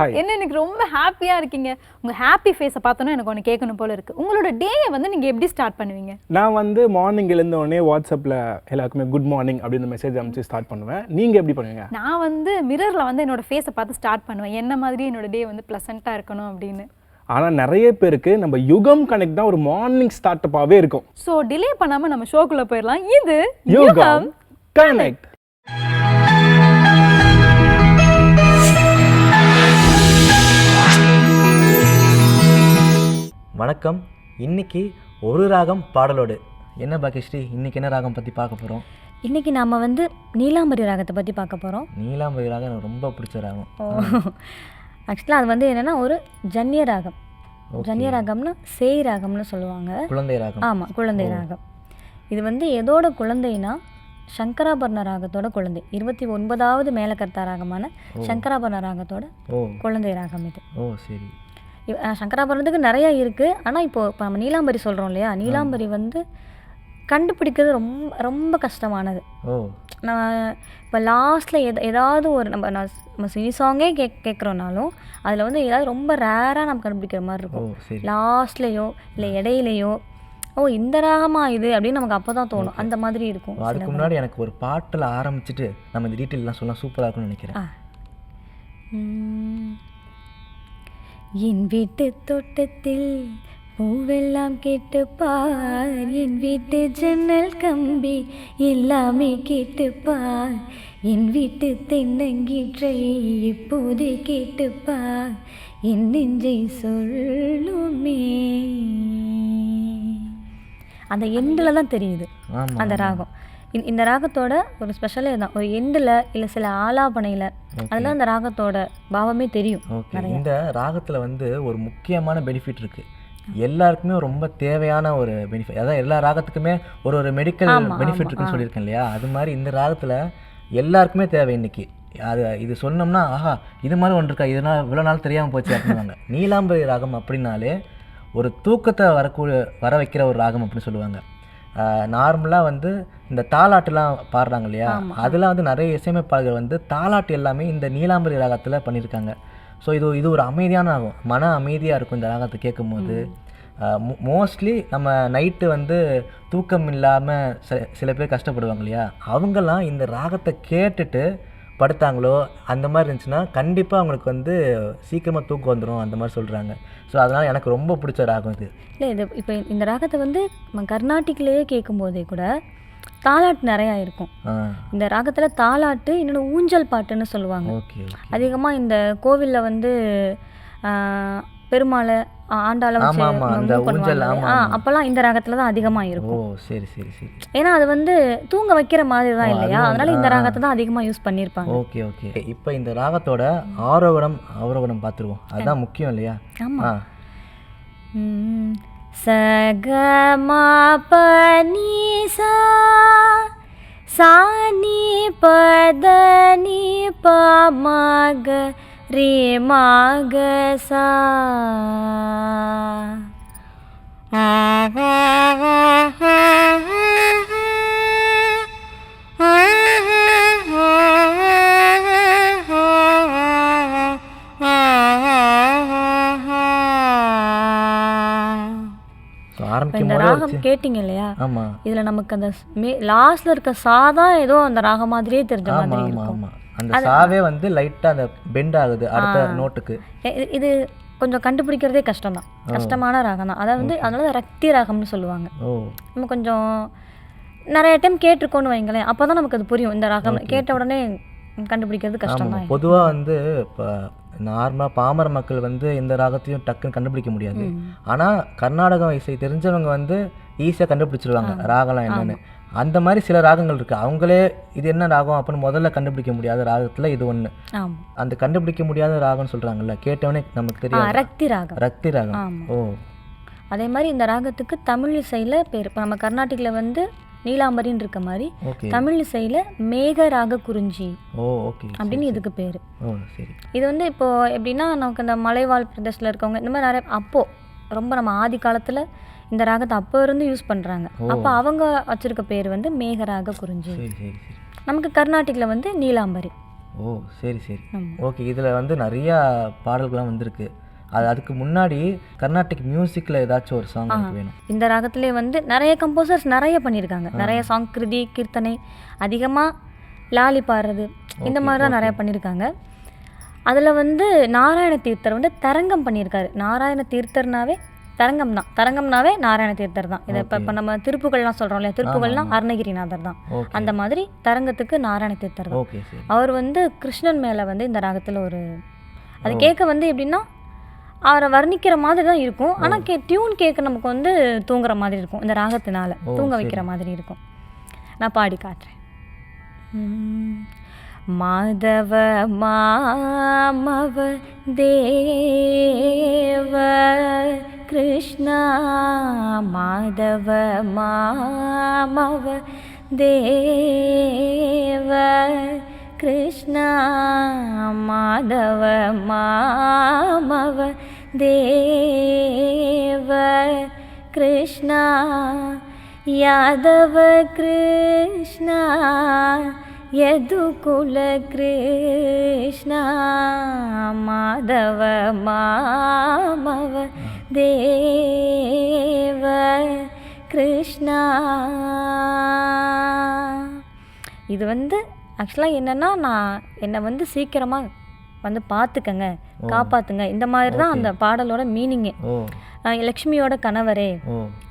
என்ன எனக்கு ரொம்ப ஹாப்பியாக இருக்கீங்க. உங்கள் ஹாப்பி ஃபேஸை பார்த்தோன்னா எனக்கு ஒன்று கேட்கணும் போல இருக்குது. உங்களோட டேயை வந்து நீங்கள் எப்படி ஸ்டார்ட் பண்ணுவீங்க? நான் வந்து மார்னிங் எழுந்தோடனே வாட்ஸ்அப்பில் எல்லாருக்குமே குட் மார்னிங் அப்படின்னு மெசேஜ் அனுப்பிச்சு ஸ்டார்ட் பண்ணுவேன். நீங்கள் எப்படி பண்ணுவீங்க? நான் வந்து மிரரில் வந்து என்னோட ஃபேஸை பார்த்து ஸ்டார்ட் பண்ணுவேன், என்ன மாதிரி என்னோட டே வந்து ப்ளசண்ட்டாக இருக்கணும் அப்படின்னு. ஆனால் நிறைய பேருக்கு நம்ம யுகம் கனெக்ட் தான் ஒரு மார்னிங் ஸ்டார்ட் அப்பாகவே இருக்கும். ஸோ டிலே பண்ணாமல் நம்ம ஷோக்குள்ளே போயிடலாம். இது யுகம் கனெக்ட். வணக்கம். இன்னைக்கு ஒரு ராகம் பாடலோடு என்ன பாக்கியஸ்ரீ, இன்னைக்கு என்ன ராகம் பற்றி பார்க்க போகிறோம்? இன்றைக்கி நாம் வந்து நீலாம்பரி ராகத்தை பற்றி பார்க்க போகிறோம். நீலாம்பரி ராகம் எனக்கு ரொம்ப பிடிச்ச ராகம். ஆக்சுவலாக அது வந்து என்னென்னா ஒரு ஜன்னிய ராகம். ஜன்னிய ராகம்னா சேய் ராகம்னு சொல்லுவாங்க. குழந்தை ராகம். ஆமாம், குழந்தை ராகம். இது வந்து எதோட குழந்தைனா சங்கராபரண ராகத்தோட குழந்தை. 29வது மேலக்கர்த்தா ராகமான சங்கராபரண ராகத்தோட குழந்தை ராகம் இது. ஓ சரி. சங்கராபரணத்துக்கு நிறையா இருக்குது. ஆனால் இப்போ நம்ம நீலாம்பரி சொல்கிறோம் இல்லையா, நீலாம்பரி வந்து கண்டுபிடிக்கிறது ரொம்ப ரொம்ப கஷ்டமானது. நான் இப்போ லாஸ்ட்டில் ஏதாவது ஒரு நம்ம சினி சாங்கே கேட்குறோன்னாலும் அதில் வந்து ஏதாவது ரொம்ப ரேராக நம்ம கண்டுபிடிக்கிற மாதிரி இருக்கும். லாஸ்ட்லேயோ இல்லை இடையிலையோ இந்த ராகமா இது அப்படின்னு நமக்கு அப்போ தான் தோணும். அந்த மாதிரி இருக்கும். அதுக்கு முன்னாடி எனக்கு ஒரு பாட்டில் ஆரம்பிச்சுட்டு நம்ம இந்த டீட்டெயிலாம் சொன்னால் சூப்பராக இருக்கும்னு நினைக்கிறேன். என் வீட்டு தோட்டத்தில் பூவெல்லாம் கேட்டுப்பார், என் வீட்டு ஜன்னல் கம்பி எல்லாமே கேட்டுப்பார், என் வீட்டு தென்னங்கீற்றை இப்போதே கேட்டுப்பார், என் நெஞ்சை சொல்லுமே. அந்த எண்டில் தான் தெரியுது அந்த ராகம். இந்த ராகத்தோட ஒரு ஸ்பெஷலே தான் ஒரு எண்டில் இல்லை சில ஆலாபனையில் அதெல்லாம் அந்த ராகத்தோட பாவமே தெரியும். இந்த ராகத்தில் வந்து ஒரு முக்கியமான பெனிஃபிட் இருக்குது. எல்லாருக்குமே ரொம்ப தேவையான ஒரு பெனிஃபிட். அதான் எல்லா ராகத்துக்குமே ஒரு மெடிக்கல் பெனிஃபிட் இருக்குன்னு சொல்லியிருக்கேன் இல்லையா, அது மாதிரி இந்த ராகத்தில் எல்லாருக்குமே தேவை. இன்னைக்கு இது சொன்னோம்னா ஆஹா இது மாதிரி ஒன்று இருக்கா, இதனால் இவ்வளோ நாள் தெரியாமல் போச்சு அப்படின்வாங்க. நீலாம்பரி ராகம் அப்படின்னாலே ஒரு தூக்கத்தை வர வைக்கிற ஒரு ராகம் அப்படின்னு சொல்லுவாங்க. நார்மலாக வந்து இந்த தாலாட்டுலாம் பாடுறாங்க இல்லையா, அதெல்லாம் வந்து நிறைய இசையமைப்பாளர்கள் வந்து தாலாட்டு எல்லாமே இந்த நீலாம்பரி ராகத்தில் பண்ணியிருக்காங்க. ஸோ இது ஒரு அமைதியான ராகம், மன அமைதியாக இருக்கும் இந்த ராகத்தை கேட்கும் போது. மோஸ்ட்லி நம்ம நைட்டு வந்து தூக்கம் இல்லாமல் சில பேர் கஷ்டப்படுவாங்க இல்லையா, அவங்கெல்லாம் இந்த ராகத்தை கேட்டுட்டு படுத்தாங்களோ அந்த மாதிரி இருந்துச்சுன்னா கண்டிப்பாக அவங்களுக்கு வந்து சீக்கிரமாக தூக்கம் வந்துடும் அந்த மாதிரி சொல்கிறாங்க. ஸோ அதனால் எனக்கு ரொம்ப பிடிச்ச ராகம் இது. இல்லை இது இப்போ இந்த ராகத்தை வந்து நம்ம கர்நாடிக்லேயே கேட்கும்போதே கூட தாலாட்டு நிறையா இருக்கும். இந்த ராகத்தில் தாலாட்டு இன்னொன்று ஊஞ்சல் பாட்டுன்னு சொல்லுவாங்க. அதிகமாக இந்த கோவிலில் வந்து பெருமாளை ஆண்டாள அப்போல்லாம் இந்த ராகத்தில் தான் அதிகமாக இருக்கும். சரி சரி சரி. ஏன்னா அது வந்து தூங்க வைக்கிற மாதிரி தான் இல்லையா, அதனால இந்த ராகத்தை தான் அதிகமாக யூஸ் பண்ணியிருப்பாங்க. Okay okay. இப்போ இந்த ராகத்தோட ஆரோகணம் பார்த்துருவோம், அதுதான் முக்கியம் இல்லையா? ஆமாம். சகமா பனி சானி பதனி பமக ரே மக சா. இந்த ராகம் கேட்டிங்க இல்லையா, இதுல நமக்கு அந்த லாஸ்ட்ல இருக்க சாதா ஏதோ அந்த ராகம் மாதிரியே தெரிஞ்ச மாதிரி இருக்கும். அந்த சாவே வந்து லைட்டா அந்த பெண்ட் ஆகுது அடுத்த நோட்டுக்கு. இது கொஞ்சம் கண்டுபிடிக்கிறதே கஷ்டம் தான், கஷ்டமான ராகம் தான். அதாவது வந்து அதனால ரக்தி ராகம்னு சொல்லுவாங்க. நம்ம கொஞ்சம் நிறைய டைம் கேட்டிருக்கோன்னு வைங்களேன், அப்போதான் நமக்கு அது புரியும். இந்த ராகம் கேட்ட உடனே கண்டுபிடிக்கிறது கஷ்டம் தான். பொதுவாக வந்து இப்போ நார்மலாக பாமர மக்கள் வந்து இந்த ராகத்தையும் டக்குன்னு கண்டுபிடிக்க முடியாது. ஆனால் கர்நாடக இசை தெரிஞ்சவங்க வந்து ஈஸியாக கண்டுபிடிச்சிருவாங்க ராகம்லாம் என்னென்னு. அந்த மாதிரி சில ராகங்கள் இருக்குது, அவங்களே இது என்ன ராகம் அப்படின்னு முதல்ல கண்டுபிடிக்க முடியாத ராகத்தில் இது ஒன்று. அந்த கண்டுபிடிக்க முடியாத ராகம்னு சொல்கிறாங்கல்ல, கேட்டவனே நமக்கு தெரியும் ரக்தி ராகம். ரக்தி ராகம். அதே மாதிரி இந்த ராகத்துக்கு தமிழ் இசையில் பேர். இப்போ நம்ம கர்நாடிகில் வந்து நீலாம்பரின்னு இருக்க மாதிரி தமிழ் இசையில் மேக ராக குறிஞ்சி அப்படின்னு இதுக்கு பேர். இது வந்து இப்போ எப்படின்னா நமக்கு இந்த மலைவாழ் பிரதேசத்தில் இருக்கவங்க இந்த மாதிரி நிறைய அப்போது ரொம்ப நம்ம ஆதி காலத்தில் இந்த ராகத்தை அப்போ இருந்து யூஸ் பண்ணுறாங்க. அப்போ அவங்க வச்சுருக்க பேர் வந்து மேகராக குறிஞ்சி. நமக்கு கர்நாடிகில் வந்து நீலாம்பரி. ஓ சரி சரி. ஓகே, இதில் வந்து நிறையா பாடல்கள்லாம் வந்திருக்கு. அதுக்கு முன்னாடி கர்நாடிக் மியூசிக்கில் ஏதாச்சும் ஒரு சாங் எனக்கு வேணும். இந்த ராகத்திலே வந்து நிறைய கம்போசர்ஸ் நிறைய பண்ணியிருக்காங்க. நிறைய சாங் கிருதி கீர்த்தனை அதிகமாக லாலி பாடுறது இந்த மாதிரி தான் நிறைய பண்ணியிருக்காங்க. அதில் வந்து நாராயண தீர்த்தர் வந்து தரங்கம் பண்ணியிருக்காரு. நாராயண தீர்த்தர்னாவே தரங்கம் தான், தரங்கம்னாவே நாராயண தீர்த்தர் தான். இதை இப்போ நம்ம திருப்புகள்லாம் சொல்கிறோம் இல்லையா, திருப்புகள்லாம் அருணகிரிநாதர் தான். அந்த மாதிரி தரங்கத்துக்கு நாராயண தீர்த்தர் தான். அவர் வந்து கிருஷ்ணன் மேலே வந்து இந்த ராகத்தில் ஒரு அது கேட்க வந்து எப்படின்னா அவரை வர்ணிக்கிற மாதிரி தான் இருக்கும். ஆனால் டியூன் கேட்க நமக்கு வந்து தூங்குற மாதிரி இருக்கும். இந்த ராகத்தினால தூங்க வைக்கிற மாதிரி இருக்கும். நான் பாடி காட்டுறேன். மாதவ மாமவ தேவ கிருஷ்ணா மாதவ மாமவ தேவ கிருஷ்ணா மாதவ மாமவ தேவ கிருஷ்ணா யாதவ கிருஷ்ணா யதுகுல கிருஷ்ணா மாதவ மாமவ தேவ கிருஷ்ணா. இது வந்து ஆக்சுவலாக என்னென்னா என்னை வந்து சீக்கிரமாக வந்து பார்த்துக்கங்க, காப்பாற்றுங்க, இந்த மாதிரி தான் அந்த பாடலோட மீனிங்கு. லக்ஷ்மியோட கணவரே,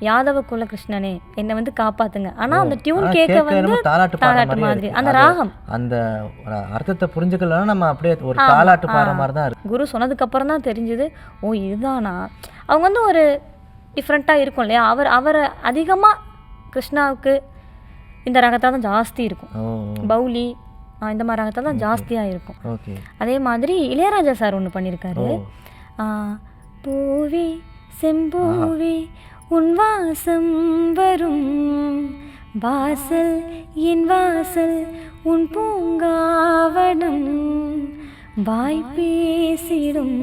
யாதவ குல கிருஷ்ணனே, என்னை வந்து காப்பாற்றுங்க. ஆனால் அந்த டியூன் கேட்க வந்து தாலாட்டு மாதிரி அந்த ராகம் அந்த அர்த்தத்தை புரிஞ்சுக்கலாம். நம்ம அப்படியே ஒரு தாலாட்டு பாடுற மாதிரி தான் இருக்கு. குரு சொன்னதுக்கப்புறம் தான் தெரிஞ்சுது, ஓ இதுதானா. அவங்க வந்து ஒரு டிஃப்ரெண்ட்டாக இருக்கும் இல்லையா. அவரை அதிகமாக கிருஷ்ணாவுக்கு இந்த ராகத்தாக தான் ஜாஸ்தி இருக்கும். பவுலி இந்த மாதிரி ராகத்தாக தான் ஜாஸ்தியாக இருக்கும். அதே மாதிரி இளையராஜா சார் ஒன்று பண்ணியிருக்காரு. பூவி செம்பூவி உன் வாசம் வரும் வாசல் என் வாசல் உன் பூங்காவனம் வாய் பேசிடும்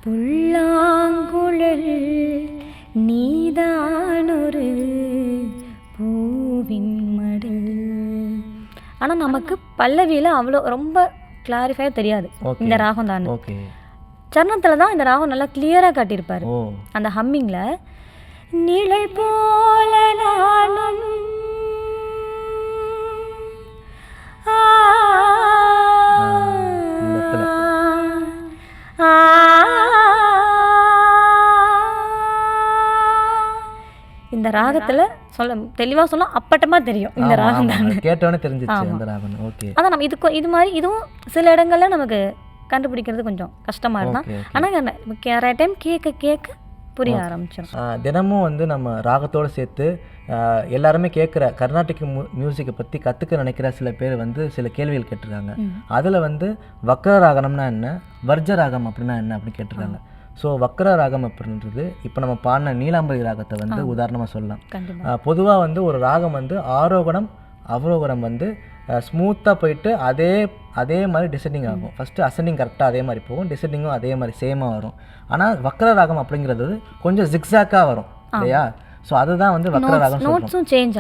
புல்லாங்குழல் நீதானொரு பூவின் மடல். ஆனால் நமக்கு பல்லவியில் அவ்வளோ ரொம்ப கிளாரிஃபையாக தெரியாது இந்த ராகம் தான். சரணத்தில் தான் இந்த ராகம் நல்லா கிளியராக காட்டியிருப்பார். அந்த ஹம்மிங்கில் நிழல் போல நானும் இந்த ராகத்தில் சொல்ல தெளிவாக சொல்ல அப்பட்டமாக தெரியும் இந்த ராகம் தான். கேட்டோன்னே தெரிஞ்சிச்சு இந்த ராகம். ஓகே, அதான் நம்ம இது மாதிரி இதுவும் சில இடங்கள்ல நமக்கு கண்டுபிடிக்கிறது கொஞ்சம் கஷ்டமாக இருந்தால், ஆனால் நிறைய டைம் கேட்க புரிய ஆரம்பிச்சிடும். தினமும் வந்து நம்ம ராகத்தோடு சேர்த்து எல்லாருமே கேட்குற கர்நாடிக் மியூசிக்கை பற்றி கற்றுக்க நினைக்கிற சில பேர் வந்து சில கேள்விகள் கேட்டிருக்காங்க. அதில் வந்து வக்ர ராகம்னா என்ன, வர்ஜ ராகம் அப்படின்னா என்ன அப்படின்னு கேட்டிருக்காங்க. ஸோ வக்ர ராகம் அப்படின்றது இப்போ நம்ம பாடின நீலாம்பரி ராகத்தை வந்து உதாரணமாக சொல்லலாம். பொதுவாக வந்து ஒரு ராகம் வந்து ஆரோகணம் அவரோகணம் வந்து ஸ்மூத்தாக போயிட்டு அதே மாதிரி டிசெண்டிங் ஆகும். ஃபஸ்ட்டு அசெண்டிங் கரெக்டாக அதே மாதிரி போகும், டிசெண்டிங்கும் அதே மாதிரி சேமாக வரும். ஆனால் வக்ர ராகம் அப்படிங்கிறது கொஞ்சம் ஜிக்ஸாக்காக வரும் இல்லையா. ஸோ அதுதான் வந்து வக்ர ராகம். நோட்ஸும் சேஞ்ச்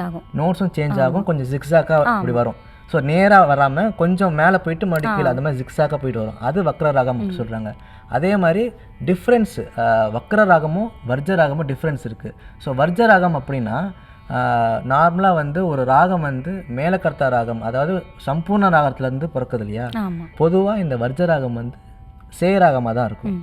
ஆகும், கொஞ்சம் ஜிக்ஸாக்காக அப்படி வரும். ஸோ நேராக வராமல் கொஞ்சம் மேலே போயிட்டு மறுபடியும் அந்த மாதிரி ஜிக்ஸாக்காக போயிட்டு வரும். அது வக்ர ராகம் அப்படின்னு சொல்கிறாங்க. அதே மாதிரி டிஃப்ரென்ஸ் வக்ர ராகமும் வர்ஜ ராகமும் டிஃப்ரென்ஸ் இருக்குது. ஸோ வர்ஜ ராகம் அப்படின்னா நார்மலாக வந்து ஒரு ராகம் வந்து மேலக்கர்த்தா ராகம், அதாவது சம்பூர்ண ராகத்துலேருந்து பிறக்குது இல்லையா. பொதுவாக இந்த வர்ஜ ராகம் வந்து சேராகமாக தான் இருக்கும்.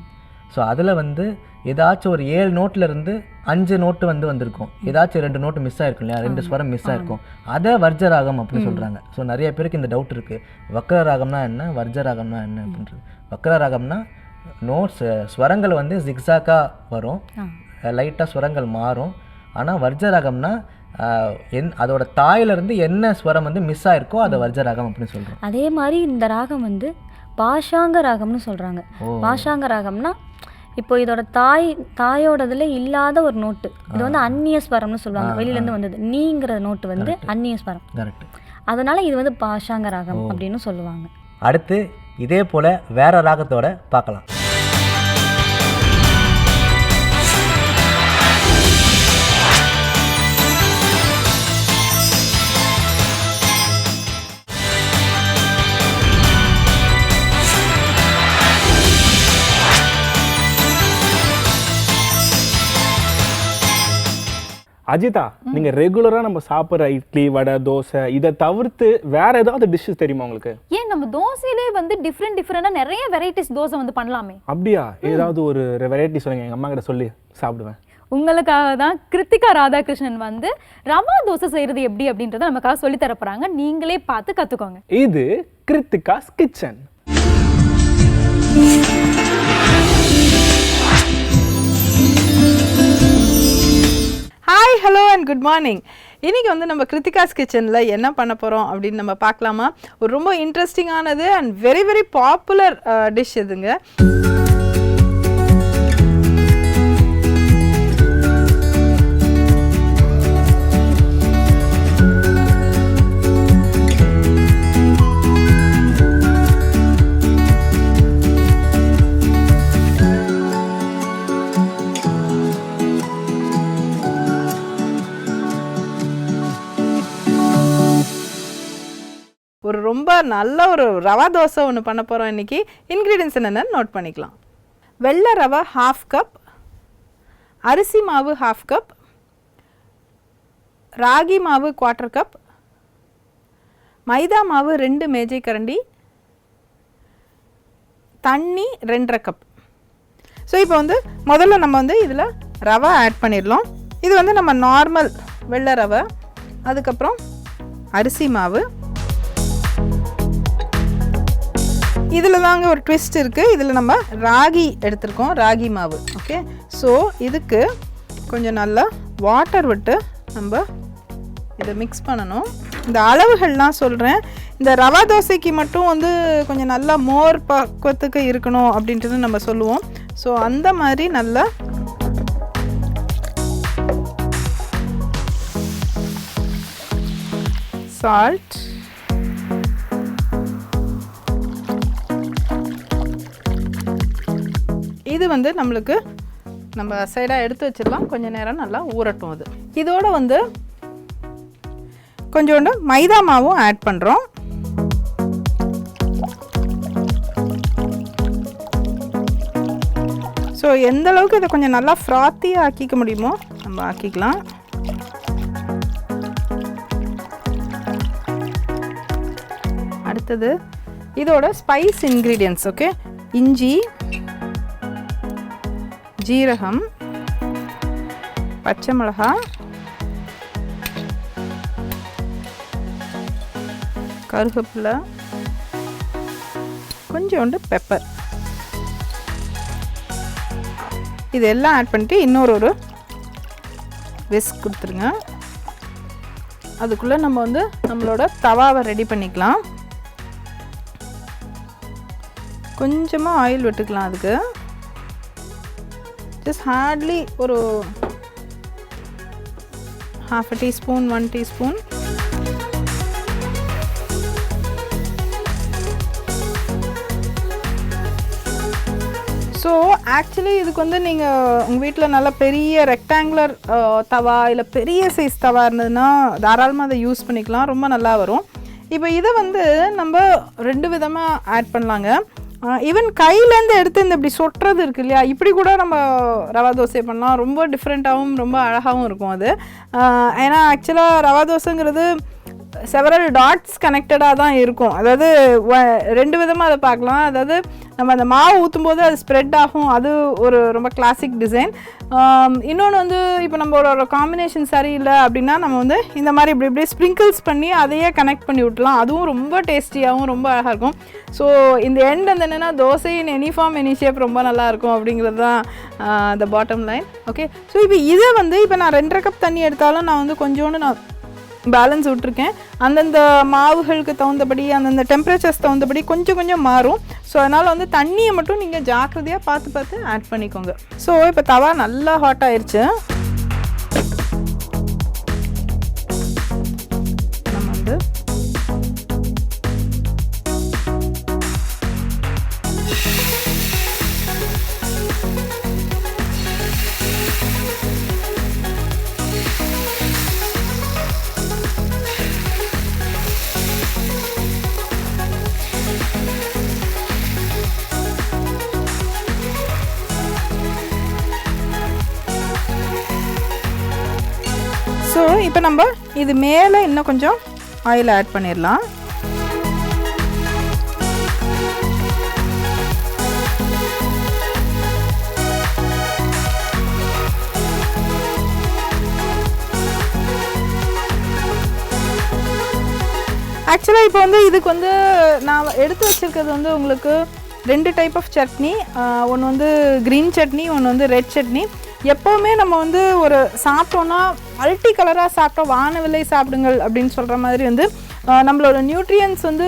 ஸோ அதில் வந்து ஏதாச்சும் ஒரு 7 நோட்லேருந்து 5 நோட்டு வந்திருக்கும், ஏதாச்சும் 2 நோட்டு மிஸ் ஆகிருக்கும் இல்லையா, 2 ஸ்வரம் மிஸ் ஆகிருக்கும். அதை வர்ஜ ராகம் அப்படின்னு சொல்கிறாங்க. ஸோ நிறைய பேருக்கு இந்த டவுட் இருக்குது, வக்ர ராகம்னா என்ன, வர்ஜ ராகம்னா என்ன அப்படின்றது. வக்ர ராகம்னா நோட்ஸ் ஸ்வரங்கள் வந்து ஜிக்ஸாக்காக வரும், லைட்டாக ஸ்வரங்கள் மாறும். ஆனால் வர்ஜ ராகம்னா அதோட தாயிலிருந்து என்ன ஸ்வரம் வந்து மிஸ் ஆயிருக்கோ அதை வர்ஜ ராகம் அப்படின்னு சொல்கிறோம். அதே மாதிரி இந்த ராகம் வந்து பாஷாங்க ராகம்னு சொல்கிறாங்க. பாஷாங்க ராகம்னா இப்போ இதோட தாயோடதுல இல்லாத ஒரு நோட்டு, இது வந்து அந்நிய ஸ்வரம்னு சொல்லுவாங்க, வெளியிலேருந்து வந்தது. நீங்கிற நோட்டு வந்து அந்நிய ஸ்வரம், அதனால இது வந்து பாஷாங்க ராகம் அப்படின்னு சொல்லுவாங்க. அடுத்து இதே போல் வேற ராகத்தோட பார்க்கலாம். அஜிதா, நீங்க ரெகுலரா நம்ம சாப்பிட்ற இட்லி, வடை, தோசை இதை தவிர்த்து வேற ஏதாவது டிஷ்ஷஸ் தெரியுமா உங்களுக்கு? ஏன் நம்ம தோசையிலே வந்து டிஃப்ரெண்டா நிறைய வெரைட்டிஸ் தோசை வந்து பண்ணலாமே. அப்படியா? ஏதாவது ஒரு வெரைட்டி சொல்லுங்க, எங்க அம்மா கிட்ட சொல்லி சாப்பிடுவேன். உங்களுக்காக தான் கிருத்திகா ராதாகிருஷ்ணன் வந்து ரவா தோசை செய்யறது எப்படி அப்படின்றத நமக்காக சொல்லி தர போறாங்க. நீங்களே பார்த்து கத்துக்கோங்க. இது Kiruthika's kitchen. Hi, hello and good morning. இன்றைக்கி வந்து நம்ம கிருத்திகாஸ் கிச்சனில் என்ன பண்ண போகிறோம் அப்படின்னு நம்ம பார்க்கலாமா? ஒரு ரொம்ப இன்ட்ரெஸ்டிங்கானது and very very popular dish இதுங்க. ஒரு ரொம்ப நல்ல ஒரு ரவா தோசை ஒன்று பண்ண போகிறோம் இன்றைக்கி. இன்க்ரீடியன்ஸ் என்னென்னு நோட் பண்ணிக்கலாம். வெள்ளை ரவை 1/2 கப், அரிசி மாவு 1/2 கப், ராகி மாவு 1/4 கப், மைதா மாவு 2 மேஜை கரண்டி, தண்ணி 2.5 கப். ஸோ இப்போ வந்து முதல்ல நம்ம வந்து இதில் ரவை ஆட் பண்ணிடலாம். இது வந்து நம்ம நார்மல் வெள்ளை ரவை. அதுக்கப்புறம் அரிசி மாவு. இதில் தாங்க ஒரு ட்விஸ்ட் இருக்குது. இதில் நம்ம ராகி எடுத்துருக்கோம், ராகி மாவு. ஓகே, ஸோ இதுக்கு கொஞ்சம் நல்லா வாட்டர் விட்டு நம்ம இதை மிக்ஸ் பண்ணணும். இந்த அளவுகள்லாம் சொல்கிறேன். இந்த ரவா தோசைக்கு மட்டும் வந்து கொஞ்சம் நல்லா மோர் பக்குவத்துக்கு இருக்கணும் அப்படின்றது நம்ம சொல்லுவோம். ஸோ அந்த மாதிரி நல்லா சால்ட், இது வந்து நம்மளுக்கு நம்ம சைடாக எடுத்து வச்சிடலாம். கொஞ்சம் நேரம் நல்லா ஊறட்டும். அது இதோட வந்து கொஞ்சோண்டு மைதா மாவும் ஆட் பண்ணுறோம். ஸோ எந்த அளவுக்கு இதை கொஞ்சம் நல்லா ஃப்ராத்தியாக ஆக்கிக்க முடியுமோ நம்ம ஆக்கிக்கலாம். அடுத்தது இதோட ஸ்பைஸ் இன்க்ரீடியன்ட்ஸ். ஓகே, இஞ்சி, ஜீரகம், பச்சை மிளகாய், கருவேப்பிலை, கொஞ்சோண்டு பெப்பர். இதெல்லாம் ஆட் பண்ணிட்டு இன்னொரு விஸ்க் கொடுத்துருங்க. அதுக்குள்ளே நம்ம வந்து நம்மளோட தவாவை ரெடி பண்ணிக்கலாம். கொஞ்சமாக ஆயில் விட்டுக்கலாம். அதுக்கு just hardly ஒரு 1/2 teaspoon 1 teaspoon. ஸோ ஆக்சுவலி இதுக்கு வந்து நீங்கள் உங்கள் வீட்டில் நல்ல பெரிய ரெக்டாங்குலர் தவா இல்லை பெரிய சைஸ் தவா இருந்ததுன்னா தாராளமாக அதை யூஸ் பண்ணிக்கலாம். ரொம்ப நல்லா வரும். இப்போ இதை வந்து நம்ம 2 விதமாக ஆட் பண்ணலாங்க. ஈவன் கையிலேருந்து எடுத்து இந்த இப்படி சொட்டுறது இருக்குது இல்லையா, இப்படி கூட நம்ம ரவா தோசை பண்ணலாம். ரொம்ப டிஃப்ரெண்ட்டாகவும் ரொம்ப அழகாகவும் இருக்கும் அது. ஏன்னா ஆக்சுவலாக ரவா தோசைங்கிறது செவரல் டாட்ஸ் கனெக்டடாக தான் இருக்கும். அதாவது 2 விதமாக அதை பார்க்கலாம். அதாவது நம்ம அந்த மாவு ஊற்றும் போது அது ஸ்ப்ரெட் ஆகும். அது ஒரு ரொம்ப கிளாசிக் டிசைன். இன்னொன்று வந்து இப்போ நம்ம ஒரு காம்பினேஷன் சரியில்லை அப்படின்னா நம்ம வந்து இந்த மாதிரி இப்படி இப்படி ஸ்ப்ரிங்கிள்ஸ் பண்ணி அதையே கனெக்ட் பண்ணி விட்டலாம். அதுவும் ரொம்ப டேஸ்டியாகவும் ரொம்ப அழகாக இருக்கும். ஸோ இந்த எண்ட் வந்து என்னென்னா dosa in any form any shape ரொம்ப நல்லாயிருக்கும் அப்படிங்கிறது தான் the bottom line. Okay, so இப்போ இதை வந்து இப்போ நான் 2.5 கப் தண்ணி எடுத்தாலும் நான் வந்து கொஞ்சோண்டு நான் பேலன்ஸ் விட்டுருக்கேன். அந்தந்த மாவுகளுக்கு தகுந்தபடி அந்தந்த டெம்பரேச்சர்ஸ் தகுந்தபடி கொஞ்சம் கொஞ்சம் மாறும். ஸோ அதனால் வந்து தண்ணியை மட்டும் நீங்கள் ஜாக்கிரதையாக பார்த்து ஆட் பண்ணிக்கோங்க. ஸோ இப்போ தவா நல்லா ஹாட் ஆயிடுச்சு. நம்ம வந்து ஸோ இப்போ நம்ம இது மேலே இன்னும் கொஞ்சம் ஆயில் ஆட் பண்ணிடலாம். ஆக்சுவலாக இப்போ வந்து இதுக்கு வந்து நான் எடுத்து வச்சுருக்கிறது வந்து உங்களுக்கு 2 டைப் ஆஃப் சட்னி. ஒன்று வந்து க்ரீன் சட்னி, ஒன்று வந்து ரெட் சட்னி. எப்போவுமே நம்ம வந்து ஒரு சாப்பிட்டோன்னா மல்டி கலராக சாப்பிட்டோம், வானவில்லை சாப்பிடுங்கள் அப்படின்னு சொல்கிற மாதிரி வந்து நம்மளோட நியூட்ரியன்ஸ் வந்து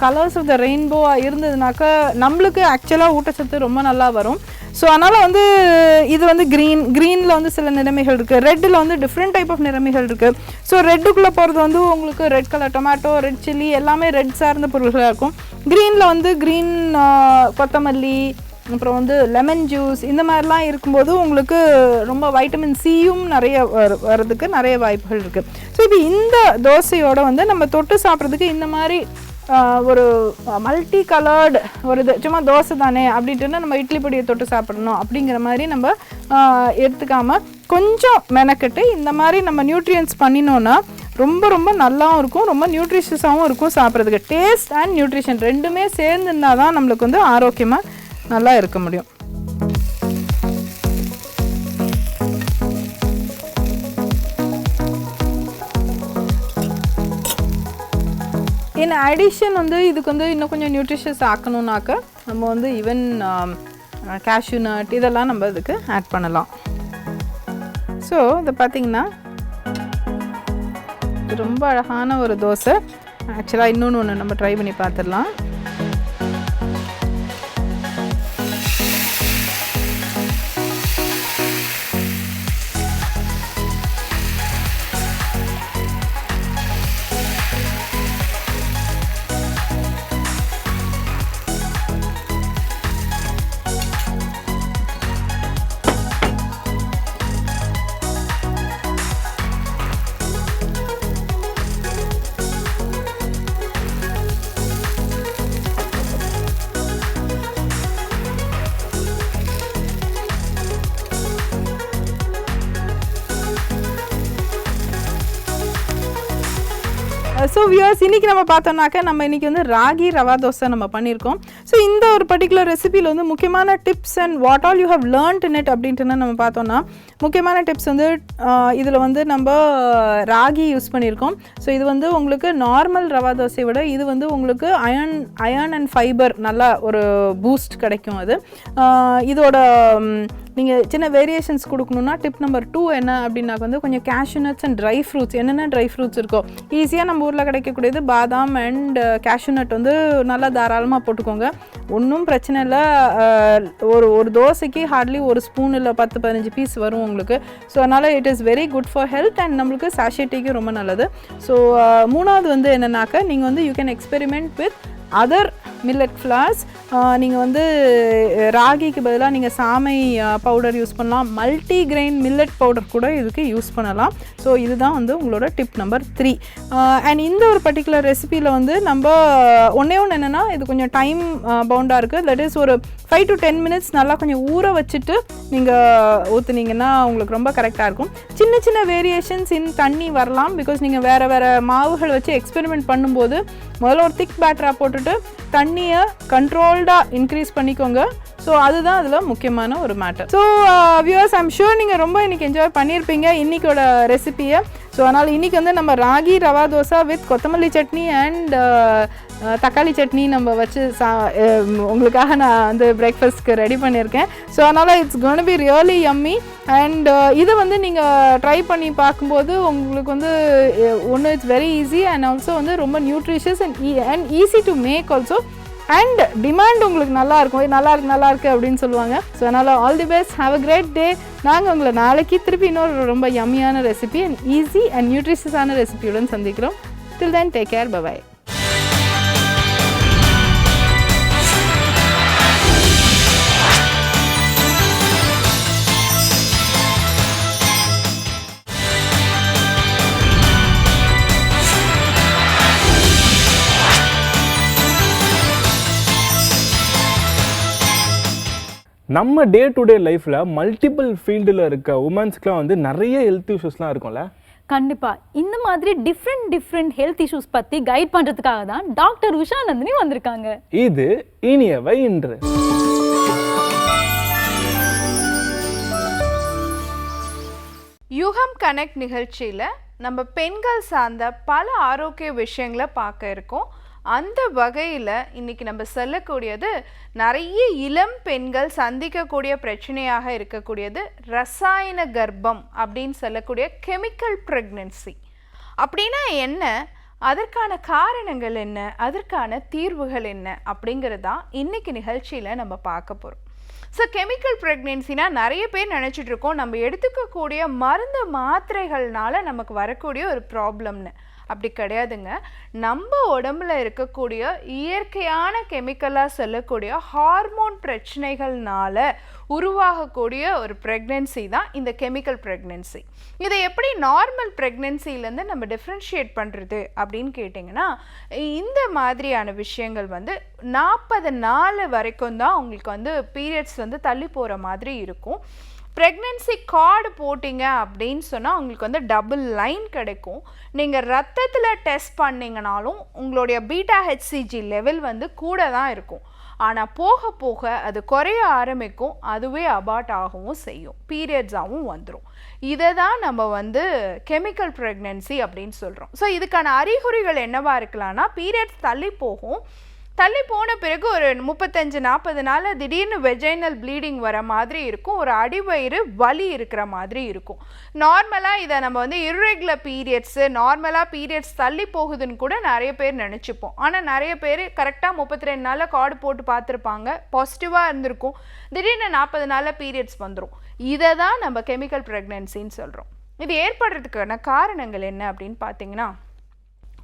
கலர்ஸ் ஆஃப் த ரெயின்போவாக இருந்ததுனாக்கா நம்மளுக்கு ஆக்சுவலாக ஊட்டச்சத்து ரொம்ப நல்லா வரும். ஸோ அதனால் வந்து இது வந்து க்ரீனில் வந்து சில நிலைமைகள் இருக்குது, ரெட்டில் வந்து டிஃப்ரெண்ட் டைப் ஆஃப் நிலைமைகள் இருக்குது. ஸோ ரெட்டுக்குள்ளே போகிறது வந்து உங்களுக்கு red colour tomato, red chilli எல்லாமே ரெட் சார்ந்த பொருள்களாக இருக்கும். க்ரீனில் வந்து க்ரீன் கொத்தமல்லி, அப்புறம் வந்து லெமன் ஜூஸ் இந்த மாதிரிலாம் இருக்கும்போது உங்களுக்கு ரொம்ப வைட்டமின் சியும் நிறைய வர்றதுக்கு நிறைய வாய்ப்புகள் இருக்குது. ஸோ இப்போ இந்த தோசையோடு வந்து நம்ம தொட்டு சாப்பிட்றதுக்கு இந்த மாதிரி ஒரு மல்டி கலர்டு ஒரு இது சும்மா தோசை தானே அப்படின்ட்டு நம்ம இட்லி பொடியை தொட்டு சாப்பிடணும் அப்படிங்கிற மாதிரி நம்ம எடுத்துக்காமல் கொஞ்சம் மெனக்கெட்டு இந்த மாதிரி நம்ம நியூட்ரியன்ஸ் பண்ணினோன்னா ரொம்ப ரொம்ப நல்லாவும் இருக்கும், ரொம்ப நியூட்ரிஷியஸாகவும் இருக்கும். சாப்பிட்றதுக்கு டேஸ்ட் அண்ட் நியூட்ரிஷன் ரெண்டுமே சேர்ந்துருந்தால் தான் நம்மளுக்கு வந்து ஆரோக்கியமாக நல்லா இருக்க முடியும். இன் அடிஷன் வந்து இதுக்கு வந்து இன்னும் கொஞ்சம் நியூட்ரிஷியஸ் ஆக்கணும்னாக்க நம்ம வந்து ஈவன் கேஷ்யூ நட் இதெல்லாம் நம்ம இதுக்கு ஆட் பண்ணலாம். ஸோ இதை பார்த்திங்கன்னா ரொம்ப அழகான ஒரு தோசை. ஆக்சுவலாக இன்னொன்று நம்ம ட்ரை பண்ணி பார்த்துடலாம். ஸோ வியூவர்ஸ், இன்றைக்கி நம்ம பார்த்தோம்னாக்க நம்ம இன்றைக்கி வந்து ராகி ரவா தோசை நம்ம பண்ணியிருக்கோம். ஸோ இந்த ஒரு பர்டிகுலர் ரெசிபியில் வந்து முக்கியமான tips and what all you have learned in it அப்படின்ட்டு நம்ம பார்த்தோம்னா முக்கியமான டிப்ஸ் வந்து இதில் வந்து நம்ம ராகி யூஸ் பண்ணியிருக்கோம். ஸோ இது வந்து உங்களுக்கு நார்மல் ரவா தோசையை விட இது வந்து உங்களுக்கு அயர்ன் அண்ட் ஃபைபர் நல்லா ஒரு பூஸ்ட் கிடைக்கும். அது இதோட நீங்கள் சின்ன வேரியேஷன்ஸ் கொடுக்கணுன்னா டிப் நம்பர் 2 என்ன அப்படின்னாக்க வந்து கொஞ்சம் cashew nuts and dry fruits, என்னென்ன ட்ரை ஃப்ரூட்ஸ் இருக்கோ ஈஸியாக நம்ம ஊரில் கிடைக்கக்கூடியது பாதாம் அண்ட் கேஷ்யூ நட் வந்து நல்லா தாராளமாக போட்டுக்கோங்க, ஒன்றும் பிரச்சனை இல்லை. ஒரு தோசைக்கு ஹார்ட்லி ஒரு ஸ்பூன் இல்லை 10-15 பீஸ் வரும் உங்களுக்கு. ஸோ அதனால் it is very good for health and நம்மளுக்கு சாஷேட்டிக்கு ரொம்ப நல்லது. ஸோ மூணாவது வந்து என்னென்னாக்க நீங்கள் வந்து you can experiment with other millet flowers. நீங்கள் வந்து ராகிக்கு பதிலாக நீங்கள் சாமை பவுடர் யூஸ் பண்ணலாம், மல்டி கிரெயின் மில்லட் பவுடர் கூட இதுக்கு யூஸ் பண்ணலாம். ஸோ இதுதான் வந்து உங்களோட டிப் நம்பர் 3. அண்ட் இந்த ஒரு பர்டிகுலர் ரெசிபியில் வந்து நம்ம ஒன்று என்னென்னா இது கொஞ்சம் டைம் பவுண்டாக இருக்குது. தட் இஸ் ஒரு 5 to 10 minutes நல்லா கொஞ்சம் ஊற வச்சுட்டு நீங்கள் ஊற்றுனீங்கன்னா உங்களுக்கு ரொம்ப கரெக்டாக இருக்கும். சின்ன சின்ன வேரியேஷன்ஸ் இன் தண்ணி வரலாம், பிகாஸ் நீங்கள் வேறு மாவுகள் வச்சு எக்ஸ்பெரிமெண்ட் பண்ணும்போது முதல்ல ஒரு திக் பேட்டராக போட்டுட்டு தண்ணியை கண்ட்ரோல்டாக இன்க்ரீஸ் பண்ணிக்கோங்க. ஸோ அதுதான் அதில் முக்கியமான ஒரு matter. So viewers, I'm sure நீங்கள் ரொம்ப இன்றைக்கி என்ஜாய் பண்ணியிருப்பீங்க இன்றைக்கோட ரெசிபியை. ஸோ அதனால் இன்றைக்கி வந்து நம்ம ராகி ரவா தோசை வித் கொத்தமல்லி சட்னி அண்ட் தக்காளி சட்னி நம்ம வச்சு உங்களுக்காக நான் வந்து பிரேக்ஃபாஸ்ட்க்கு ரெடி பண்ணியிருக்கேன். ஸோ அதனால் it's gonna be really yummy. And இதை வந்து நீங்கள் ட்ரை பண்ணி பார்க்கும்போது உங்களுக்கு வந்து ஒன்று it's very easy and also வந்து ரொம்ப nutritious and easy to make also. And demand உங்களுக்கு நல்லாயிருக்கும், நல்லாயிருக்கு அப்படின்னு சொல்லுவாங்க. ஸோ அதனால் all the best, have a great day. நாங்கள் உங்களை நாளைக்கு திருப்பி இன்னொரு ரொம்ப யம்மியான ரெசிபி அண்ட் ஈஸி அண்ட் நியூட்ரிஷியஸான ரெசிபியுடன் சந்திக்கிறோம். Till then take care, bye bye. நம்ம டே டு டே லைஃப்பில் மல்டிபிள் ஃபீல்டில் இருக்க உமன்ஸ்க்குலாம் வந்து நிறைய ஹெல்த் இஷ்யூஸ்லாம் இருக்கும்ல. கண்டிப்பா இந்த மாதிரி டிஃப்ரெண்ட் ஹெல்த் இஷ்யூஸ் பத்தி கைட் பண்றதுக்காக தான் டாக்டர் உஷா நந்தினி வந்திருக்காங்க. இது இனியவை இன்று. யுகம் கனெக்ட் நிகழ்ச்சியில் நம்ம பெண்கள் சார்ந்த பல ஆரோக்கிய விஷயங்களை பார்க்க இருக்கோம். அந்த வகையில் இன்னைக்கு நம்ம சொல்லக்கூடியது நிறைய இளம் பெண்கள் சந்திக்கக்கூடிய பிரச்சனையாக இருக்கக்கூடியது ரசாயன கர்ப்பம் அப்படின்னு சொல்லக்கூடிய கெமிக்கல் ப்ரெக்னன்சி. அப்படின்னா என்ன, அதற்கான காரணங்கள் என்ன, அதற்கான தீர்வுகள் என்ன அப்படிங்கிறது தான் இன்னைக்கு நிகழ்ச்சியில் நம்ம பார்க்க போகிறோம். ஸோ கெமிக்கல் ப்ரெக்னென்சினா நிறைய பேர் நினச்சிட்டு இருக்கோம் நம்ம எடுத்துக்கக்கூடிய மருந்து மாத்திரைகள்னால நமக்கு வரக்கூடிய ஒரு ப்ராப்ளம்னு. அப்படி கிடையாதுங்க. நம்ம உடம்புல இருக்கக்கூடிய இயற்கையான கெமிக்கலாக சொல்லக்கூடிய ஹார்மோன் பிரச்சனைகள்னால உருவாகக்கூடிய ஒரு ப்ரெக்னென்சி தான் இந்த கெமிக்கல் ப்ரெக்னென்சி. இதை எப்படி நார்மல் ப்ரெக்னென்சிலேருந்து நம்ம டிஃப்ரென்ஷியேட் பண்ணுறது அப்படின்னு கேட்டிங்கன்னா, இந்த மாதிரியான விஷயங்கள் 40 நாள் வரைக்கும் தான் உங்களுக்கு பீரியட்ஸ் தள்ளி போகிற மாதிரி இருக்கும். ப்ரெக்னென்சி கார்டு போட்டிங்க அப்படின்னு சொன்னால் உங்களுக்கு டபுள் லைன் கிடைக்கும். நீங்கள் ரத்தத்தில் டெஸ்ட் பண்ணிங்கனாலும் உங்களுடைய பீட்டா ஹெச்சிஜி லெவல் கூட தான் இருக்கும். ஆனால் போக போக அது குறைய ஆரம்பிக்கும், அதுவே அபார்ட் ஆகவும் செய்யும், பீரியட்ஸாகவும் வந்துடும். இதை தான் நம்ம கெமிக்கல் ப்ரெக்னென்சி அப்படின்னு சொல்கிறோம். ஸோ இதுக்கான அறிகுறிகள் என்னவா இருக்கலாம்னா, பீரியட்ஸ் தள்ளி போன பிறகு ஒரு 35-40 நாள் திடீர்னு வெஜைனல் ப்ளீடிங் வர மாதிரி இருக்கும், ஒரு அடிவயிறு வலி இருக்கிற மாதிரி இருக்கும். நார்மலாக இதை நம்ம இர்ரெகுலர் பீரியட்ஸு, நார்மலாக பீரியட்ஸ் தள்ளி போகுதுன்னு கூட நிறைய பேர் நினச்சிப்போம். ஆனால் நிறைய பேர் கரெக்டாக 32 நாளில் கார்டு போட்டு பார்த்துருப்பாங்க, பாசிட்டிவாக இருந்திருக்கும், திடீர்னு 40 நாளில் பீரியட்ஸ் வந்துடும். இதை தான் நம்ம கெமிக்கல் ப்ரெக்னென்சின்னு சொல்கிறோம். இது ஏற்படுறதுக்கான காரணங்கள் என்ன அப்படின்னு பார்த்தீங்கன்னா,